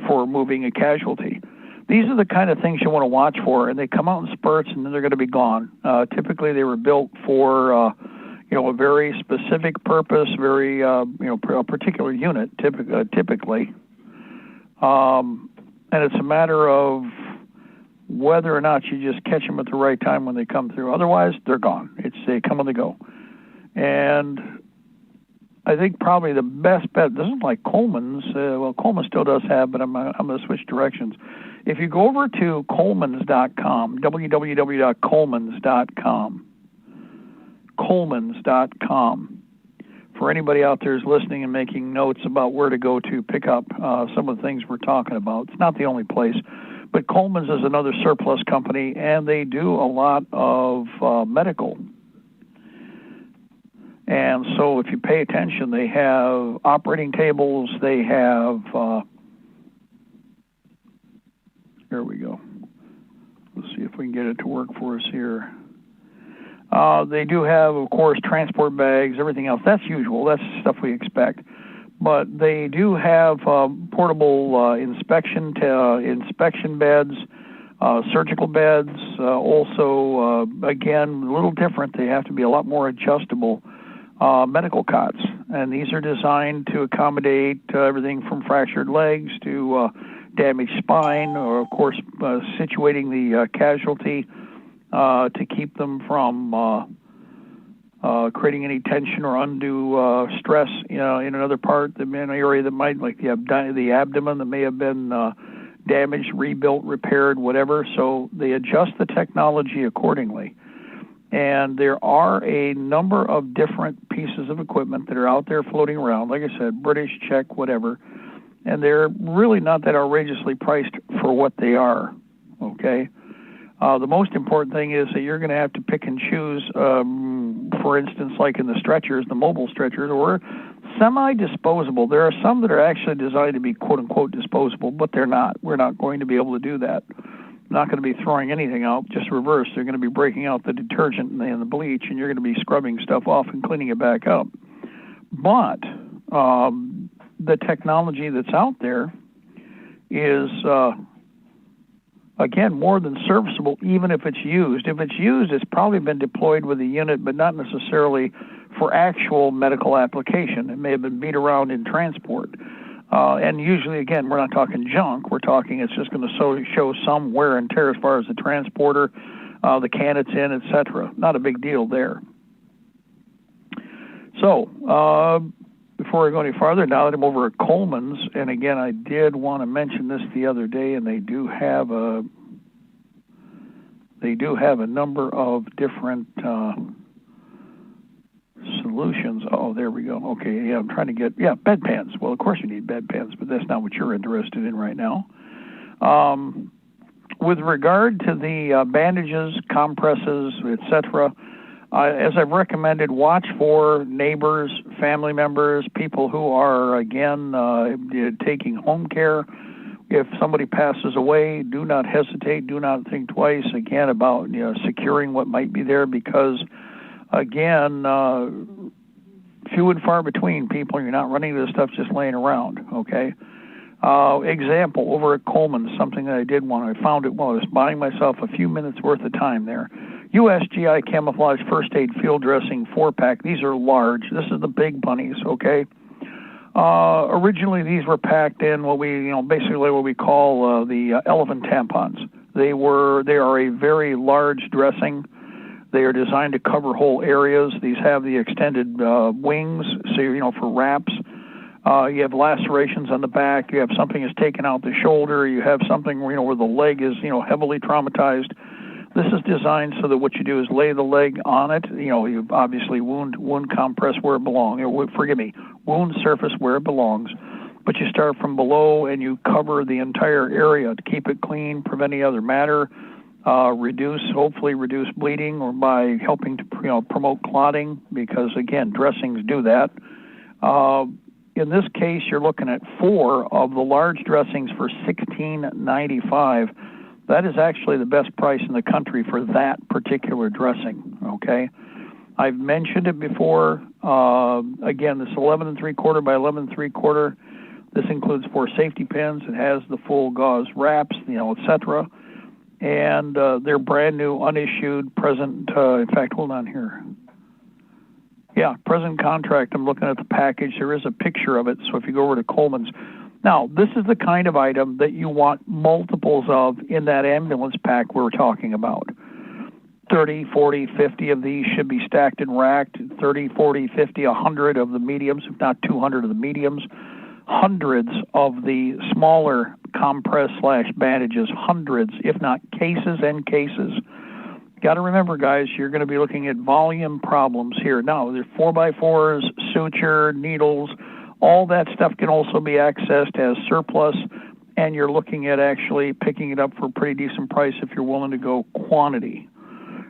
for moving a casualty. These are the kind of things you want to watch for, and they come out in spurts, and then they're going to be gone. Typically, they were built for a very specific purpose, very a particular unit, typically. And it's a matter of whether or not you just catch them at the right time when they come through. Otherwise, they're gone. They come and they go. And I think probably the best bet, this is like Coleman's, well, Coleman still does have, but I'm going to switch directions. If you go over to Colemans.com, www.colemans.com, Colemans.com, for anybody out there who's listening and making notes about where to go to pick up some of the things we're talking about. It's not the only place, but Coleman's is another surplus company, and they do a lot of medical. And so if you pay attention, they have operating tables, they have, here we go. Let's see if we can get it to work for us here. They do have, of course, transport bags, everything else. That's usual. That's stuff we expect. But they do have portable inspection beds, surgical beds. Also, again, a little different. They have to be a lot more adjustable. Medical cots, and these are designed to accommodate everything from fractured legs to damaged spine, or of course situating the casualty to keep them from creating any tension or undue stress, in another part, in an area that might, like the abdomen, that may have been damaged, rebuilt, repaired, whatever. So they adjust the technology accordingly. And there are a number of different pieces of equipment that are out there floating around, like I said, British, Czech, whatever, and they're really not that outrageously priced for what they are, okay? The most important thing is that you're going to have to pick and choose, for instance, like in the stretchers, the mobile stretchers, or semi-disposable. There are some that are actually designed to be quote-unquote disposable, but they're not. We're not going to be able to do that. Not going to be throwing anything out, just reverse. They're going to be breaking out the detergent and the bleach, and you're going to be scrubbing stuff off and cleaning it back up. But the technology that's out there is, again, more than serviceable, even if it's used. If it's used, it's probably been deployed with a unit, but not necessarily for actual medical application. It may have been beat around in transport. And usually, again, we're not talking junk. We're talking it's just going to show some wear and tear as far as the transporter, the can it's in, etc. Not a big deal there. So, before I go any farther, now that I'm over at Coleman's, and again, I did want to mention this the other day, and they do have a number of different solutions. Oh, there we go. Okay, yeah, I'm trying to get, bedpans. Well, of course you need bedpans, but that's not what you're interested in right now. With regard to the bandages, compresses, etc., as I've recommended, watch for neighbors, family members, people who are, again, taking home care. If somebody passes away, do not hesitate, do not think twice, again, about securing what might be there, because again, few and far between people. You're not running this stuff just laying around, okay? Example, over at Coleman, something that I did want. I found it while I was buying myself a few minutes worth of time there. USGI Camouflage First Aid Field Dressing 4-pack. These are large. This is the big bunnies, okay? Originally, these were packed in what we, basically what we call the elephant tampons. They are a very large dressing. They are designed to cover whole areas. These have the extended wings, so, for wraps. You have lacerations on the back. You have something that's taken out the shoulder. You have something, where the leg is, heavily traumatized. This is designed so that what you do is lay the leg on it. You obviously wound compress where it belongs. Wound surface where it belongs. But you start from below and you cover the entire area to keep it clean, prevent any other matter. Hopefully reduce bleeding, or by helping to promote clotting, because again, dressings do that. In this case, you're looking at 4 of the large dressings for $16.95. That is actually the best price in the country for that particular dressing. Okay, I've mentioned it before. Again, this 11 3/4 by 11 3/4. This includes 4 safety pins. It has the full gauze wraps, etc. And they're brand new, unissued, present. In fact, hold on here. Yeah, present contract. I'm looking at the package. There is a picture of it. So if you go over to Coleman's. Now, this is the kind of item that you want multiples of in that ambulance pack we're talking about. 30, 40, 50 of these should be stacked and racked. 30, 40, 50, 100 of the mediums, if not 200 of the mediums. Hundreds of the smaller compress/bandages, hundreds, if not cases and cases. Got to remember, guys, you're going to be looking at volume problems here. Now, there's 4x4s, suture, needles, all that stuff can also be accessed as surplus, and you're looking at actually picking it up for a pretty decent price if you're willing to go quantity.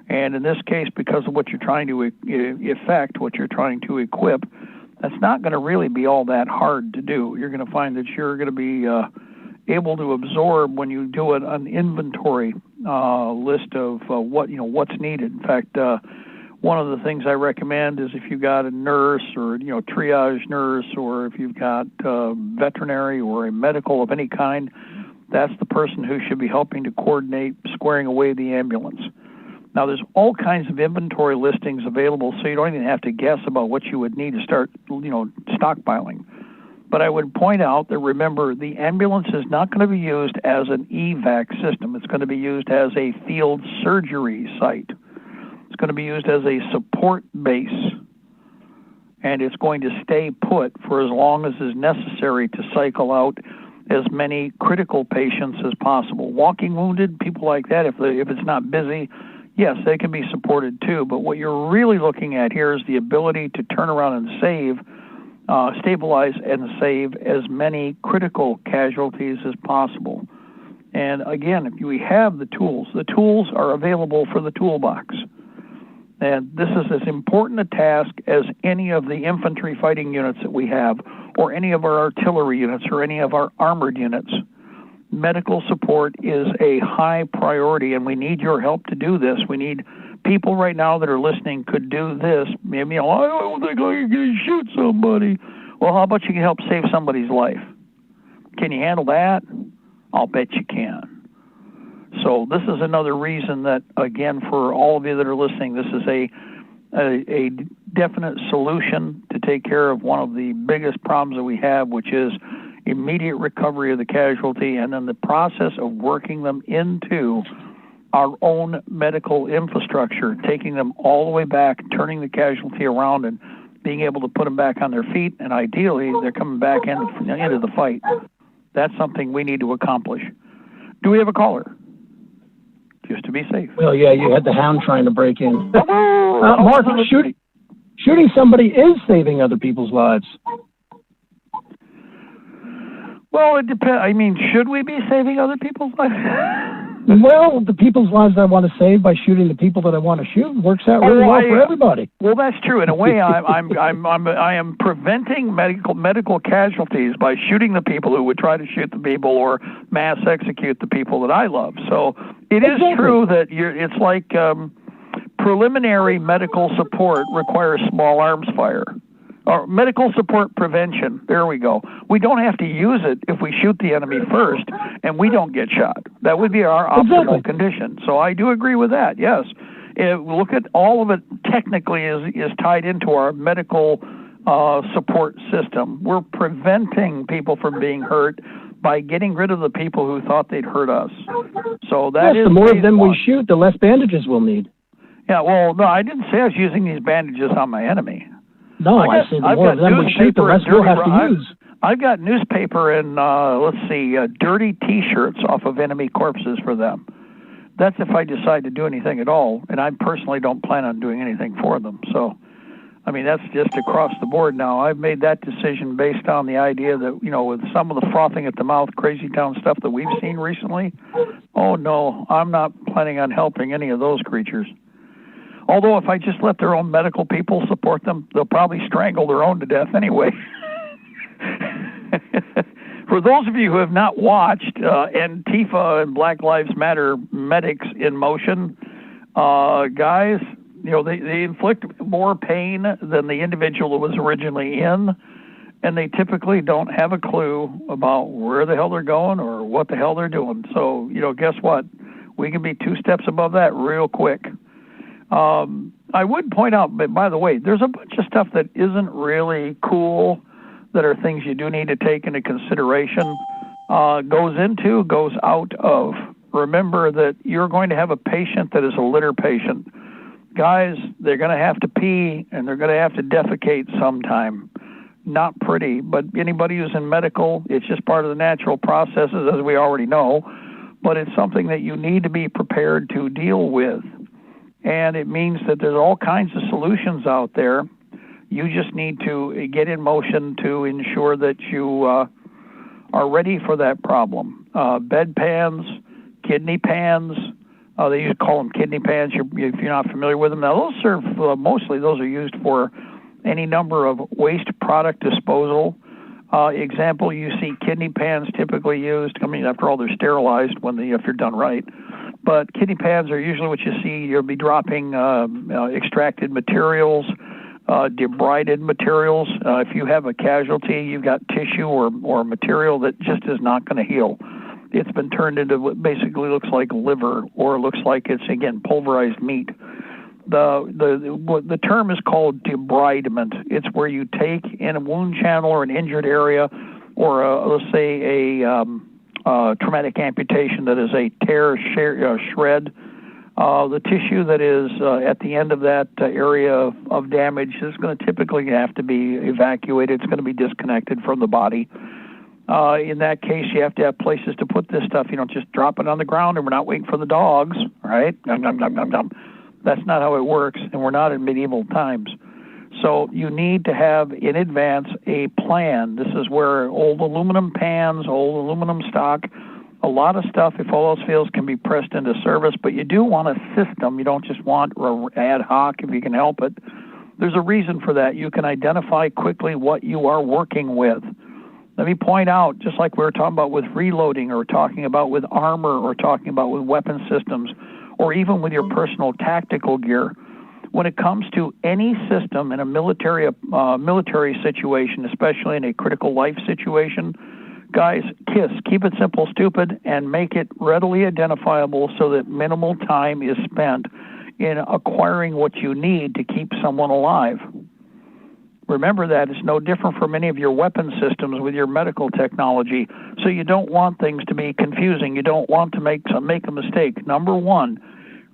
And in this case, because of what you're trying to effect, what you're trying to equip, that's not going to really be all that hard to do. You're going to find that you're going to be able to absorb when you do an inventory list of what's needed. In fact, one of the things I recommend is if you've got a nurse or triage nurse, or if you've got veterinary or a medical of any kind, that's the person who should be helping to coordinate squaring away the ambulance. Now, there's all kinds of inventory listings available, so you don't even have to guess about what you would need to start, stockpiling. But I would point out that, remember, the ambulance is not going to be used as an evac system. It's going to be used as a field surgery site. It's going to be used as a support base. And it's going to stay put for as long as is necessary to cycle out as many critical patients as possible. Walking wounded, people like that, if it's not busy, yes, they can be supported too, but what you're really looking at here is the ability to turn around and stabilize and save as many critical casualties as possible. And again, if we have the tools are available for the toolbox. And this is as important a task as any of the infantry fighting units that we have, or any of our artillery units, or any of our armored units. Medical support is a high priority, and we need your help to do this. We need people right now that are listening could do this. Maybe, I don't think I can shoot somebody. Well, how about you can help save somebody's life? Can you handle that? I'll bet you can. So this is another reason that, again, for all of you that are listening, this is a definite solution to take care of one of the biggest problems that we have, which is immediate recovery of the casualty, and then the process of working them into our own medical infrastructure, taking them all the way back, turning the casualty around, and being able to put them back on their feet, and ideally they're coming back into the fight. That's something we need to accomplish. Do we have a caller? Just to be safe. Well, yeah, you had the hound trying to break in. Mark, shooting somebody is saving other people's lives. Well, it depends. I mean, should we be saving other people's lives? Well, the people's lives I want to save by shooting the people that I want to shoot works out really well for everybody. Well, that's true. In a way, I am preventing medical casualties by shooting the people who would try to shoot the people or mass execute the people that I love. So it is true that it's like preliminary medical support requires small arms fire. Or medical support prevention. There we go. We don't have to use it if we shoot the enemy first and we don't get shot. That would be our optimal condition. So I do agree with that, yes. Look at all of it technically is tied into our medical support system. We're preventing people from being hurt by getting rid of the people who thought they'd hurt us. So that is the more of them we shoot, the less bandages we'll need. Yeah, well, no, I didn't say I was using these bandages on my enemy. No, I said the more of them we shoot, the less we'll have to use. I've got newspaper and, dirty T-shirts off of enemy corpses for them. That's if I decide to do anything at all, and I personally don't plan on doing anything for them. So, I mean, that's just across the board now. I've made that decision based on the idea that, with some of the frothing at the mouth, crazy town stuff that we've seen recently, oh, no, I'm not planning on helping any of those creatures. Although if I just let their own medical people support them, they'll probably strangle their own to death anyway. For those of you who have not watched Antifa and Black Lives Matter medics in motion, guys, they inflict more pain than the individual that was originally in, and they typically don't have a clue about where the hell they're going or what the hell they're doing. So, guess what? We can be two steps above that real quick. I would point out, but by the way, there's a bunch of stuff that isn't really cool that are things you do need to take into consideration, goes out of remember that you're going to have a patient that is a litter patient. Guys, they're going to have to pee and they're going to have to defecate sometime. Not pretty, but anybody who's in medical, it's just part of the natural processes, as we already know, but it's something that you need to be prepared to deal with. And it means that there's all kinds of solutions out there. You just need to get in motion to ensure that you are ready for that problem. Bed pans, kidney pans, they used to call them kidney pans if you're not familiar with them. Now, those serve, mostly those are used for any number of waste product disposal. Example, you see kidney pans typically used. I mean, after all, they're sterilized if you're done right. But kidney pans are usually what you see. You'll be dropping extracted materials, debrided materials. If you have a casualty, you've got tissue or material that just is not going to heal. It's been turned into what basically looks like liver, or looks like it's, again, pulverized meat. The term is called debridement. It's where you take in a wound channel or an injured area, or let's say a traumatic amputation that is a tear, shred. The tissue that is at the end of that area of damage is going to typically have to be evacuated. It's going to be disconnected from the body. In that case, you have to have places to put this stuff. You don't just drop it on the ground, and we're not waiting for the dogs, right? Nom, nom, nom, nom, nom. That's not how it works, and we're not in medieval times. So you need to have in advance a plan. This is where old aluminum pans, old aluminum stock, a lot of stuff, if all else fails, can be pressed into service, but you do want a system. You don't just want ad hoc if you can help it. There's a reason for that. You can identify quickly what you are working with. Let me point out, just like we were talking about with reloading, or talking about with armor, or talking about with weapon systems, or even with your personal tactical gear, when it comes to any system in a military situation, especially in a critical life situation, guys, keep it simple, stupid, and make it readily identifiable so that minimal time is spent in acquiring what you need to keep someone alive. Remember that it's no different from any of your weapon systems with your medical technology. So you don't want things to be confusing. You don't want to make a mistake. Number one,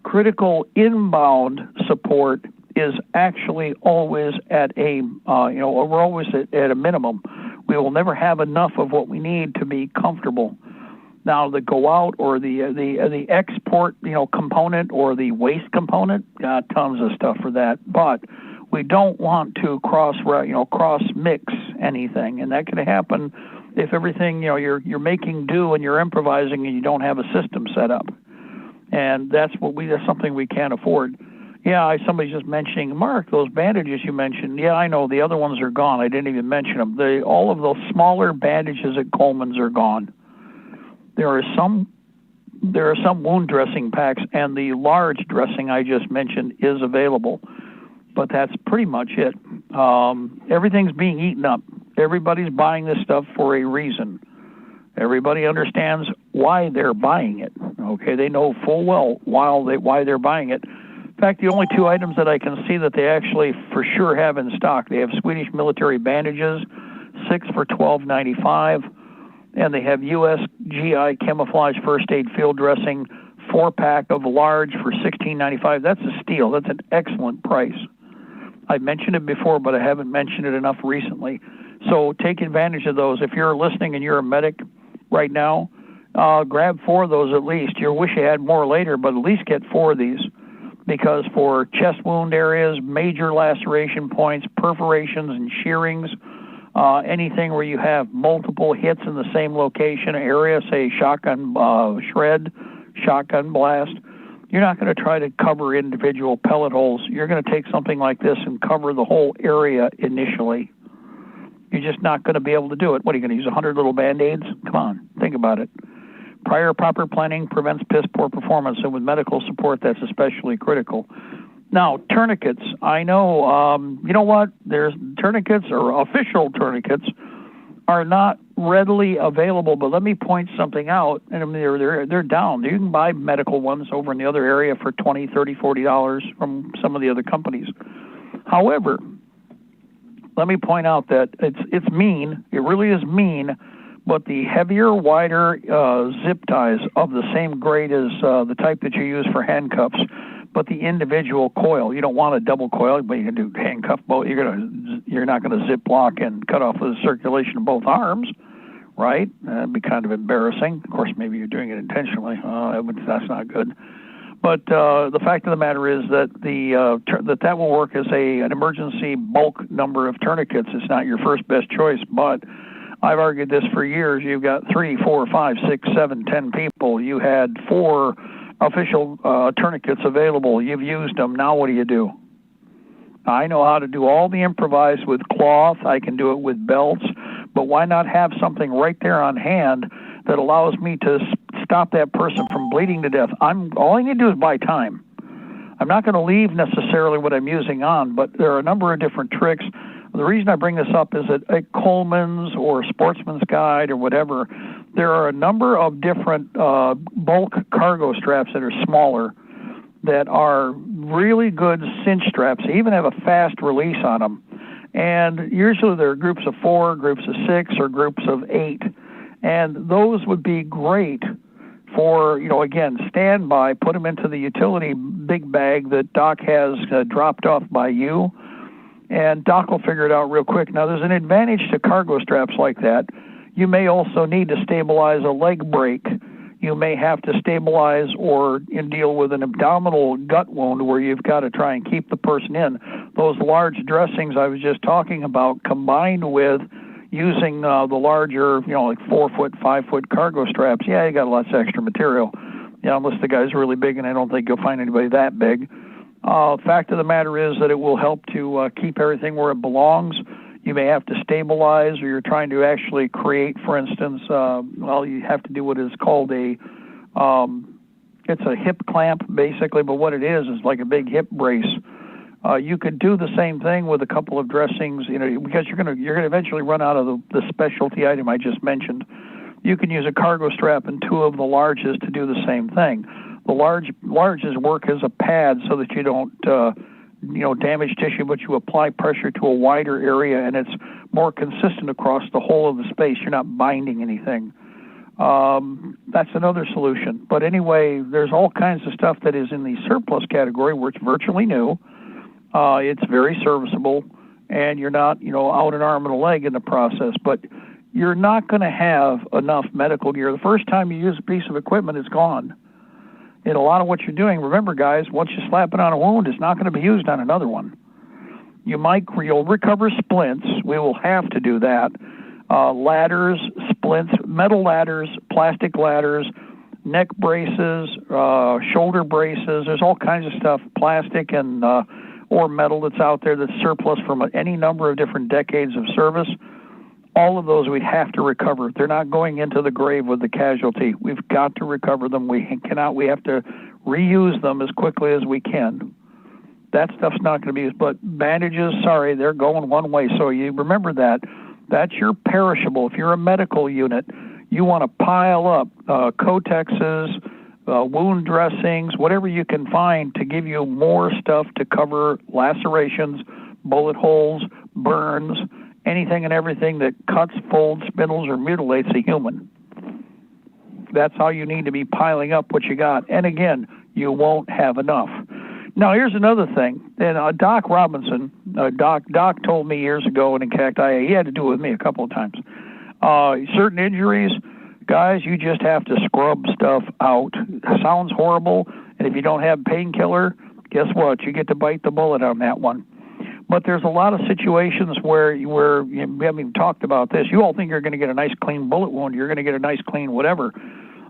critical inbound support is actually always at we're always at a minimum. We will never have enough of what we need to be comfortable. Now, the go out or the export component or the waste component, got tons of stuff for that. But we don't want to cross mix anything, and that can happen if everything you're making do and you're improvising and you don't have a system set up. And that's something we can't afford. Yeah, somebody's just mentioning, Mark, those bandages you mentioned. Yeah, I know the other ones are gone. I didn't even mention them. All of those smaller bandages at Coleman's are gone. There are some wound dressing packs, and the large dressing I just mentioned is available. But that's pretty much it. Everything's being eaten up. Everybody's buying this stuff for a reason. Everybody understands why they're buying it. Okay, they know full well why they're buying it. In fact, the only two items that I can see that they actually for sure have in stock, they have Swedish military bandages, 6 for $12.95, and they have U.S. GI camouflage first aid field dressing, 4-pack of large for $16.95. That's a steal. That's an excellent price. I mentioned it before, but I haven't mentioned it enough recently. So take advantage of those. If you're listening and you're a medic right now, grab 4 of those at least. You'll wish you had more later, but at least get 4 of these. Because for chest wound areas, major laceration points, perforations and shearings, anything where you have multiple hits in the same location area, say shotgun shred, shotgun blast, you're not going to try to cover individual pellet holes. You're going to take something like this and cover the whole area initially. You're just not going to be able to do it. What, are you going to use 100 little Band-Aids? Come on, think about it. Prior proper planning prevents piss-poor performance, and with medical support, that's especially critical. Now, tourniquets. I know, you know what? There's tourniquets, or official tourniquets, are not readily available, but let me point something out, and they're down. You can buy medical ones over in the other area for $20, $30, $40 from some of the other companies. However, let me point out that it's mean. It really is mean, but the heavier, wider zip ties of the same grade as the type that you use for handcuffs, but the individual coil. You don't want a double coil, but you can do handcuff both. You're not going to zip lock and cut off the circulation of both arms, right? That'd be kind of embarrassing. Of course, maybe you're doing it intentionally. That's not good. But the fact of the matter is that that will work as an emergency bulk number of tourniquets. It's not your first best choice, but I've argued this for years. You've got 3, 4, 5, 6, 7, 10 people. You had 4 official tourniquets available. You've used them. Now what do? I know how to do all the improvised with cloth. I can do it with belts. But why not have something right there on hand that allows me to stop that person from bleeding to death? All I need to do is buy time. I'm not going to leave necessarily what I'm using on, but there are a number of different tricks. The reason I bring this up is that at Coleman's or Sportsman's Guide or whatever, there are a number of different bulk cargo straps that are smaller that are really good cinch straps. They even have a fast release on them. And usually there are groups of 4, groups of 6, or groups of 8. And those would be great for, again, standby, put them into the utility big bag that Doc has dropped off by you. And Doc will figure it out real quick. Now, there's an advantage to cargo straps like that. You may also need to stabilize a leg break. You may have to stabilize or deal with an abdominal gut wound where you've got to try and keep the person in. Those large dressings I was just talking about, combined with using the larger, like 4-foot, 5-foot cargo straps, you got lots of extra material. Unless the guy's really big, and I don't think you'll find anybody that big. Fact of the matter is that it will help to keep everything where it belongs. You may have to stabilize, or you're trying to actually create, for instance, you have to do what is called it's a hip clamp, basically, but what it is like a big hip brace. You could do the same thing with a couple of dressings, because you're gonna eventually run out of the specialty item I just mentioned. You can use a cargo strap and 2 of the larges to do the same thing. The larges work as a pad so that you don't damage tissue, but you apply pressure to a wider area, and it's more consistent across the whole of the space. You're not binding anything. That's another solution. But anyway, there's all kinds of stuff that is in the surplus category where it's virtually new. It's very serviceable, and you're not, out an arm and a leg in the process. But you're not going to have enough medical gear. The first time you use a piece of equipment, it's gone. And a lot of what you're doing, remember, guys, once you slap it on a wound, it's not going to be used on another one. You'll recover splints. We will have to do that. Ladders, splints, metal ladders, plastic ladders, neck braces, shoulder braces. There's all kinds of stuff, plastic and or metal that's out there that's surplus from any number of different decades of service. All of those we'd have to recover. They're not going into the grave with the casualty. We've got to recover them. We have to reuse them as quickly as we can. That stuff's not going to be used. But bandages, sorry, they're going one way. So you remember that. That's your perishable. If you're a medical unit, you want to pile up Kotexes, wound dressings, whatever you can find to give you more stuff to cover lacerations, bullet holes, burns, anything and everything that cuts, folds, spindles, or mutilates a human. That's how you need to be piling up what you got. And again, you won't have enough. Now, here's another thing. And Doc Robinson, Doc told me years ago, and in fact, he had to do it with me a couple of times. Certain injuries, guys, you just have to scrub stuff out. It sounds horrible, and if you don't have painkiller, guess what? You get to bite the bullet on that one. But there's a lot of situations where we haven't even talked about this. You all think you're going to get a nice clean bullet wound. You're going to get a nice clean whatever.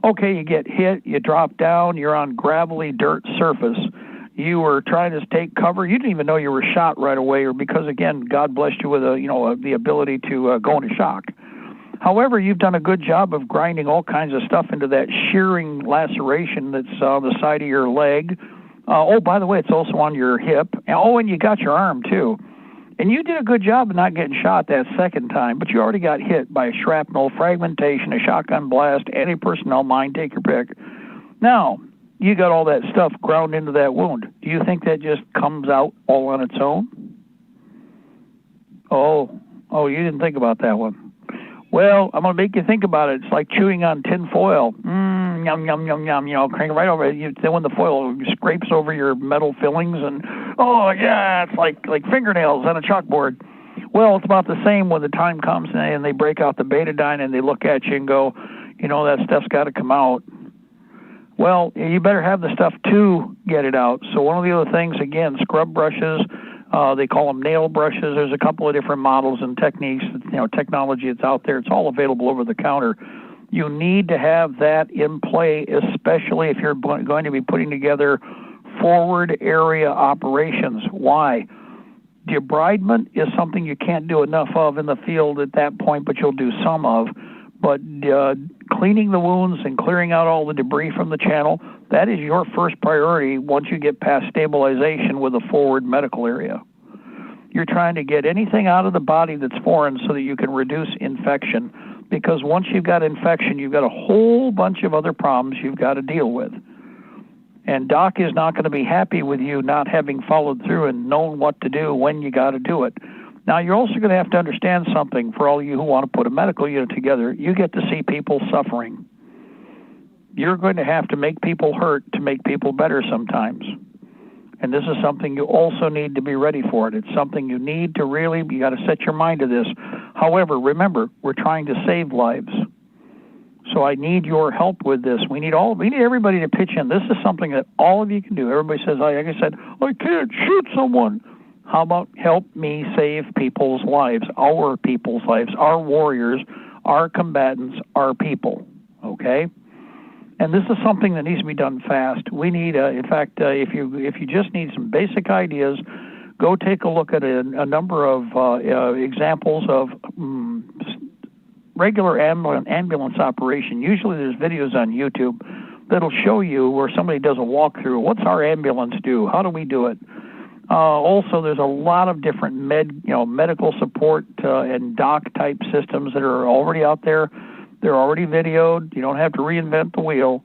Okay, you get hit, you drop down, you're on gravelly dirt surface. You were trying to take cover. You didn't even know you were shot right away, or because, again, God blessed you with the ability to go into shock. However, you've done a good job of grinding all kinds of stuff into that shearing laceration that's on the side of your leg. By the way, it's also on your hip. And you got your arm, too. And you did a good job of not getting shot that second time, but you already got hit by a shrapnel, fragmentation, a shotgun blast, anti-personnel mine, take your pick. Now, you got all that stuff ground into that wound. Do you think that just comes out all on its own? Oh, you didn't think about that one. Well, I'm going to make you think about it. It's like chewing on tin foil. Yum, yum, yum, yum, crank it right over it. Then when the foil scrapes over your metal fillings and, oh, yeah, it's like fingernails on a chalkboard. Well, it's about the same when the time comes and they break out the betadine and they look at you and go, that stuff's got to come out. Well, you better have the stuff to get it out. So one of the other things, again, scrub brushes, they call them nail brushes. There's a couple of different models and techniques, technology that's out there. It's all available over the counter. You need to have that in play, especially if you're going to be putting together forward area operations. Why? Debridement is something you can't do enough of in the field at that point, but you'll do some of. But cleaning the wounds and clearing out all the debris from the channel, that is your first priority once you get past stabilization with a forward medical area. You're trying to get anything out of the body that's foreign so that you can reduce infection, because once you've got infection, you've got a whole bunch of other problems you've got to deal with. And Doc is not going to be happy with you not having followed through and known what to do when you got to do it. Now, you're also going to have to understand something for all of you who want to put a medical unit together. You get to see people suffering. You're going to have to make people hurt to make people better sometimes. And this is something you also need to be ready for it. It's something you need to you got to set your mind to this. However, remember, we're trying to save lives. So I need your help with this. We need everybody to pitch in. This is something that all of you can do. Everybody says, like I said, I can't shoot someone. How about help me save people's lives, our people's lives, our warriors, our combatants, our people, okay? And this is something that needs to be done fast. We need, in fact, if you just need some basic ideas, go take a look at a number of examples of regular ambulance operation. Usually there's videos on YouTube that'll show you where somebody does a walkthrough. What's our ambulance do? How do we do it? Also, there's a lot of different medical support and doc type systems that are already out there. They're already videoed. You don't have to reinvent the wheel,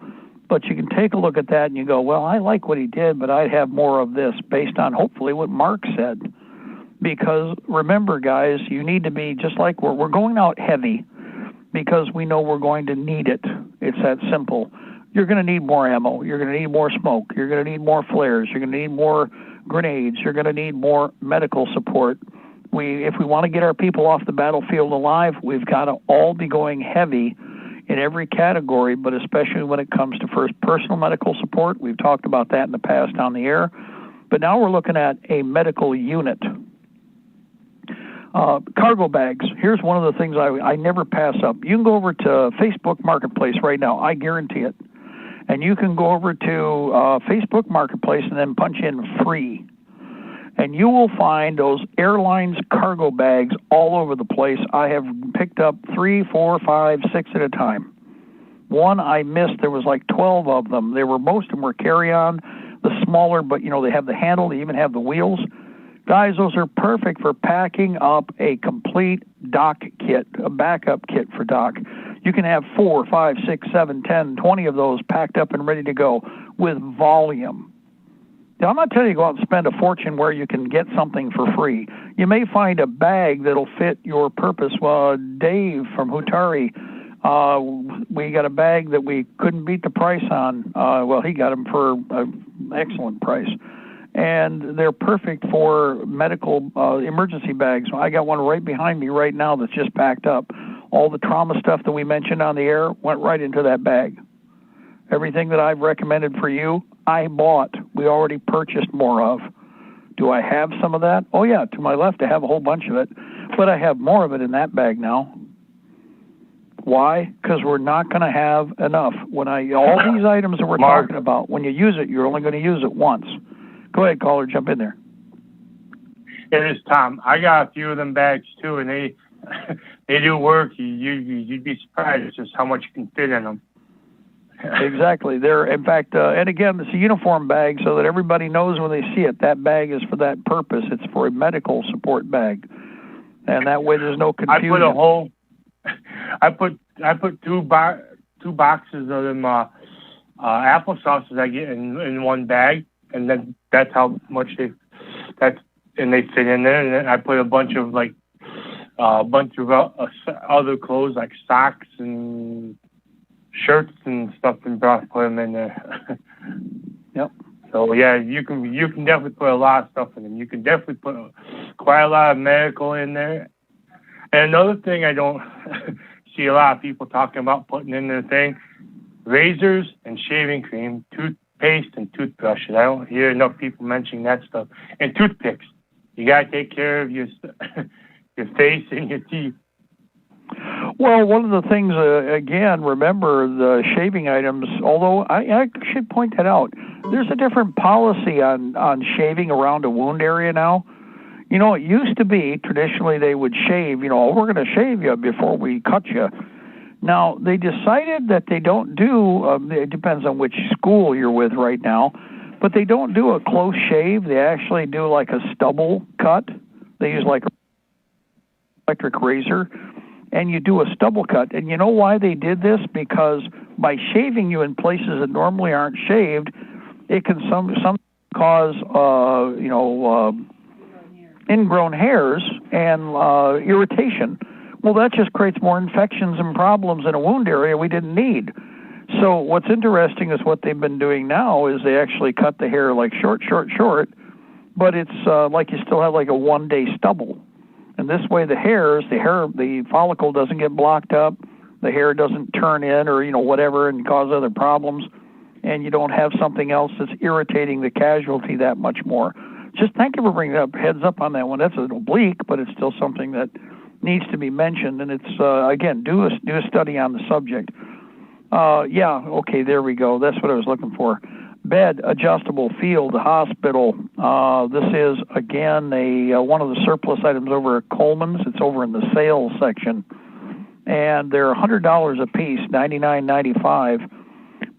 but you can take a look at that and you go, well, I like what he did, but I'd have more of this based on hopefully what Mark said. Because remember, guys, you need to be just like we're going out heavy because we know we're going to need it. It's that simple. You're going to need more ammo. You're going to need more smoke. You're going to need more flares. You're going to need more grenades. You're going to need more medical support. If we want to get our people off the battlefield alive, we've got to all be going heavy in every category, but especially when it comes to first personal medical support. We've talked about that in the past on the air. But now we're looking at a medical unit. Cargo bags. Here's one of the things I never pass up. You can go over to Facebook Marketplace right now. I guarantee it. And you can go over to Facebook Marketplace and then punch in free. And you will find those airlines cargo bags all over the place. I have picked up 3, 4, 5, 6 at a time. One I missed, there was like 12 of them. Most of them were carry-on, the smaller, but they have the handle, they even have the wheels. Guys, those are perfect for packing up a complete dock kit, a backup kit for dock. You can have 4, 5, 6, 7, 10, 20 of those packed up and ready to go with volume. Now, I'm not telling you to go out and spend a fortune where you can get something for free. You may find a bag that'll fit your purpose. Well, Dave from Hutari, we got a bag that we couldn't beat the price on. He got them for an excellent price. And they're perfect for medical emergency bags. I got one right behind me right now that's just packed up. All the trauma stuff that we mentioned on the air went right into that bag. Everything that I've recommended for you, I bought. We already purchased more of. Do I have some of that? Oh, yeah, to my left I have a whole bunch of it. But I have more of it in that bag now. Why? Because we're not going to have enough. All these items that we're talking about, when you use it, you're only going to use it once. Go ahead, caller, jump in there. It is Tom. I got a few of them bags too, and they do work. You'd be surprised just how much you can fit in them. Exactly. In fact, and again, it's a uniform bag so that everybody knows when they see it. That bag is for that purpose. It's for a medical support bag, and that way there's no confusion. I put two boxes of them applesauces I get in one bag, and then that's how much they fit in there. And then I put a bunch of a bunch of other clothes like socks and shirts and stuff, and put them in there. Yep. So yeah, you can definitely put a lot of stuff in them. You can definitely put quite a lot of medical in there. And another thing I don't see a lot of people talking about putting in their thing: razors and shaving cream, toothpaste and toothbrushes. I don't hear enough people mentioning that stuff. And toothpicks. You gotta take care of your face and your teeth. Well, one of the things, again, remember the shaving items, although I should point that out, there's a different policy on shaving around a wound area now. You know, it used to be, traditionally, they would shave, we're going to shave you before we cut you. Now, they decided that they don't do, it depends on which school you're with right now, but they don't do a close shave. They actually do like a stubble cut. They use like an electric razor, and you do a stubble cut. And you know why they did this? Because by shaving you in places that normally aren't shaved, it can some cause, ingrown hairs and irritation. Well, that just creates more infections and problems in a wound area we didn't need. So what's interesting is what they've been doing now is they actually cut the hair like short, but it's like you still have like a one-day stubble. And this way the follicle doesn't get blocked up, the hair doesn't turn in or, whatever and cause other problems, and you don't have something else that's irritating the casualty that much more. Just thank you for bringing up, heads up on that one. That's an oblique, but it's still something that needs to be mentioned, and it's, again, do a study on the subject. Okay, there we go. That's what I was looking for. Bed, adjustable, field, hospital. This is, again, one of the surplus items over at Coleman's. It's over in the sales section. And they're $100 a piece, $99.95.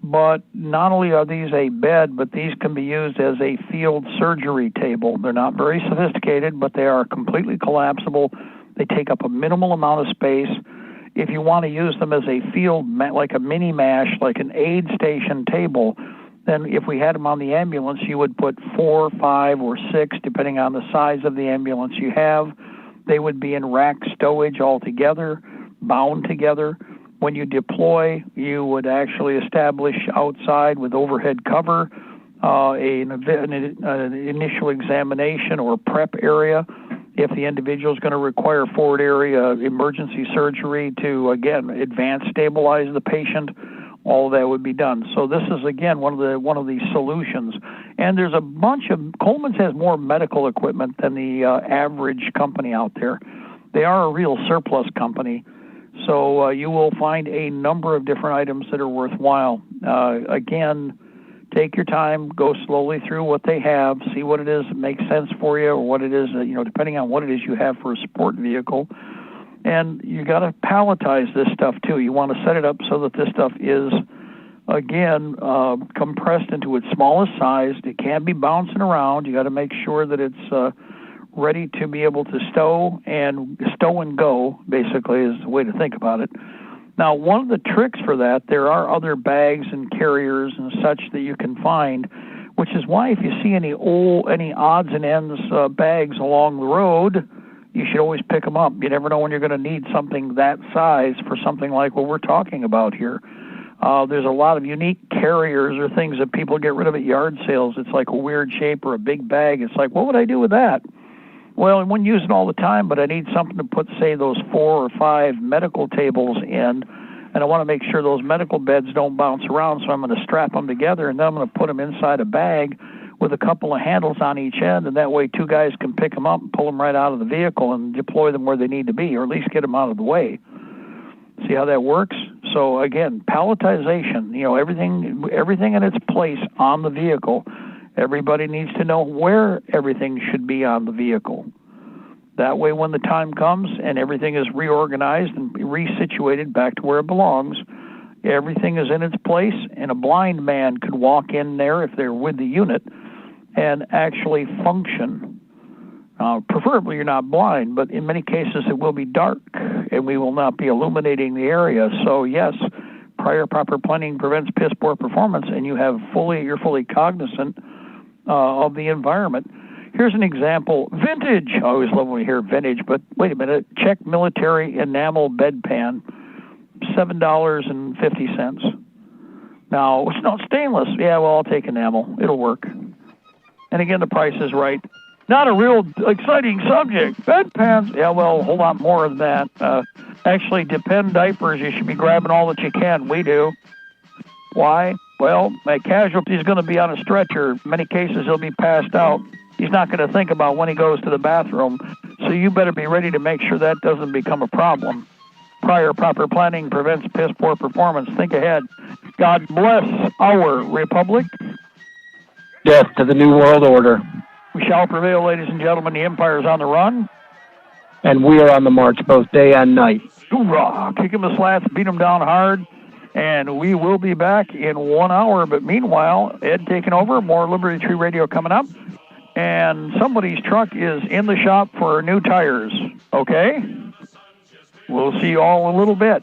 But not only are these a bed, but these can be used as a field surgery table. They're not very sophisticated, but they are completely collapsible. They take up a minimal amount of space. If you want to use them as a field, like a mini MASH, like an aid station table, then if we had them on the ambulance, you would put 4, 5, or 6, depending on the size of the ambulance you have. They would be in rack stowage all together, bound together. When you deploy, you would actually establish outside with overhead cover an initial examination or prep area. If the individual is going to require forward area emergency surgery to, again, advance stabilize the patient, all of that would be done. So this is, again, one of the solutions. And there's a bunch of, Coleman's has more medical equipment than the average company out there. They are a real surplus company. So you will find a number of different items that are worthwhile. Again, take your time, go slowly through what they have, see what it is that makes sense for you, or what it is that, depending on what it is you have for a support vehicle. And you got to palletize this stuff too. You want to set it up so that this stuff is, again, compressed into its smallest size. It can't be bouncing around. You got to make sure that it's ready to be able to stow and go, basically, is the way to think about it. Now, one of the tricks for that, there are other bags and carriers and such that you can find, which is why if you see any odds and ends bags along the road, you should always pick them up. You never know when you're going to need something that size for something like what we're talking about here. There's a lot of unique carriers or things that people get rid of at yard sales. It's like a weird shape or a big bag. It's like, what would I do with that? Well, I wouldn't use it all the time, but I need something to put, say, those 4 or 5 medical tables in, and I want to make sure those medical beds don't bounce around, so I'm going to strap them together, and then I'm going to put them inside a bag with a couple of handles on each end, and that way 2 guys can pick them up and pull them right out of the vehicle and deploy them where they need to be, or at least get them out of the way. See how that works? So, again, palletization, everything in its place on the vehicle. Everybody needs to know where everything should be on the vehicle. That way, when the time comes and everything is reorganized and resituated back to where it belongs, everything is in its place, and a blind man could walk in there if they're with the unit and actually function. Preferably you're not blind, but in many cases it will be dark and we will not be illuminating the area. So yes, prior proper planning prevents piss poor performance, and you're fully cognizant of the environment. Here's an example. Vintage. I always love when we hear vintage, but wait a minute. Czech military enamel bedpan, $7.50. Now, it's not stainless. Yeah, well, I'll take enamel. It'll work. And again, the price is right. Not a real exciting subject. Bedpans. Yeah, well, hold on, more than that. Actually, Depend diapers, you should be grabbing all that you can. We do. Why? Well, a casualty is going to be on a stretcher. In many cases, he'll be passed out. He's not going to think about when he goes to the bathroom. So you better be ready to make sure that doesn't become a problem. Prior proper planning prevents piss-poor performance. Think ahead. God bless our republic. Death to the New World Order. We shall prevail, ladies and gentlemen. The empire's on the run. And we are on the march both day and night. Hoorah! Kick 'em the slats, beat 'em down hard. And we will be back in 1 hour. But meanwhile, Ed taking over. More Liberty Tree Radio coming up. And somebody's truck is in the shop for new tires. Okay? We'll see you all in a little bit.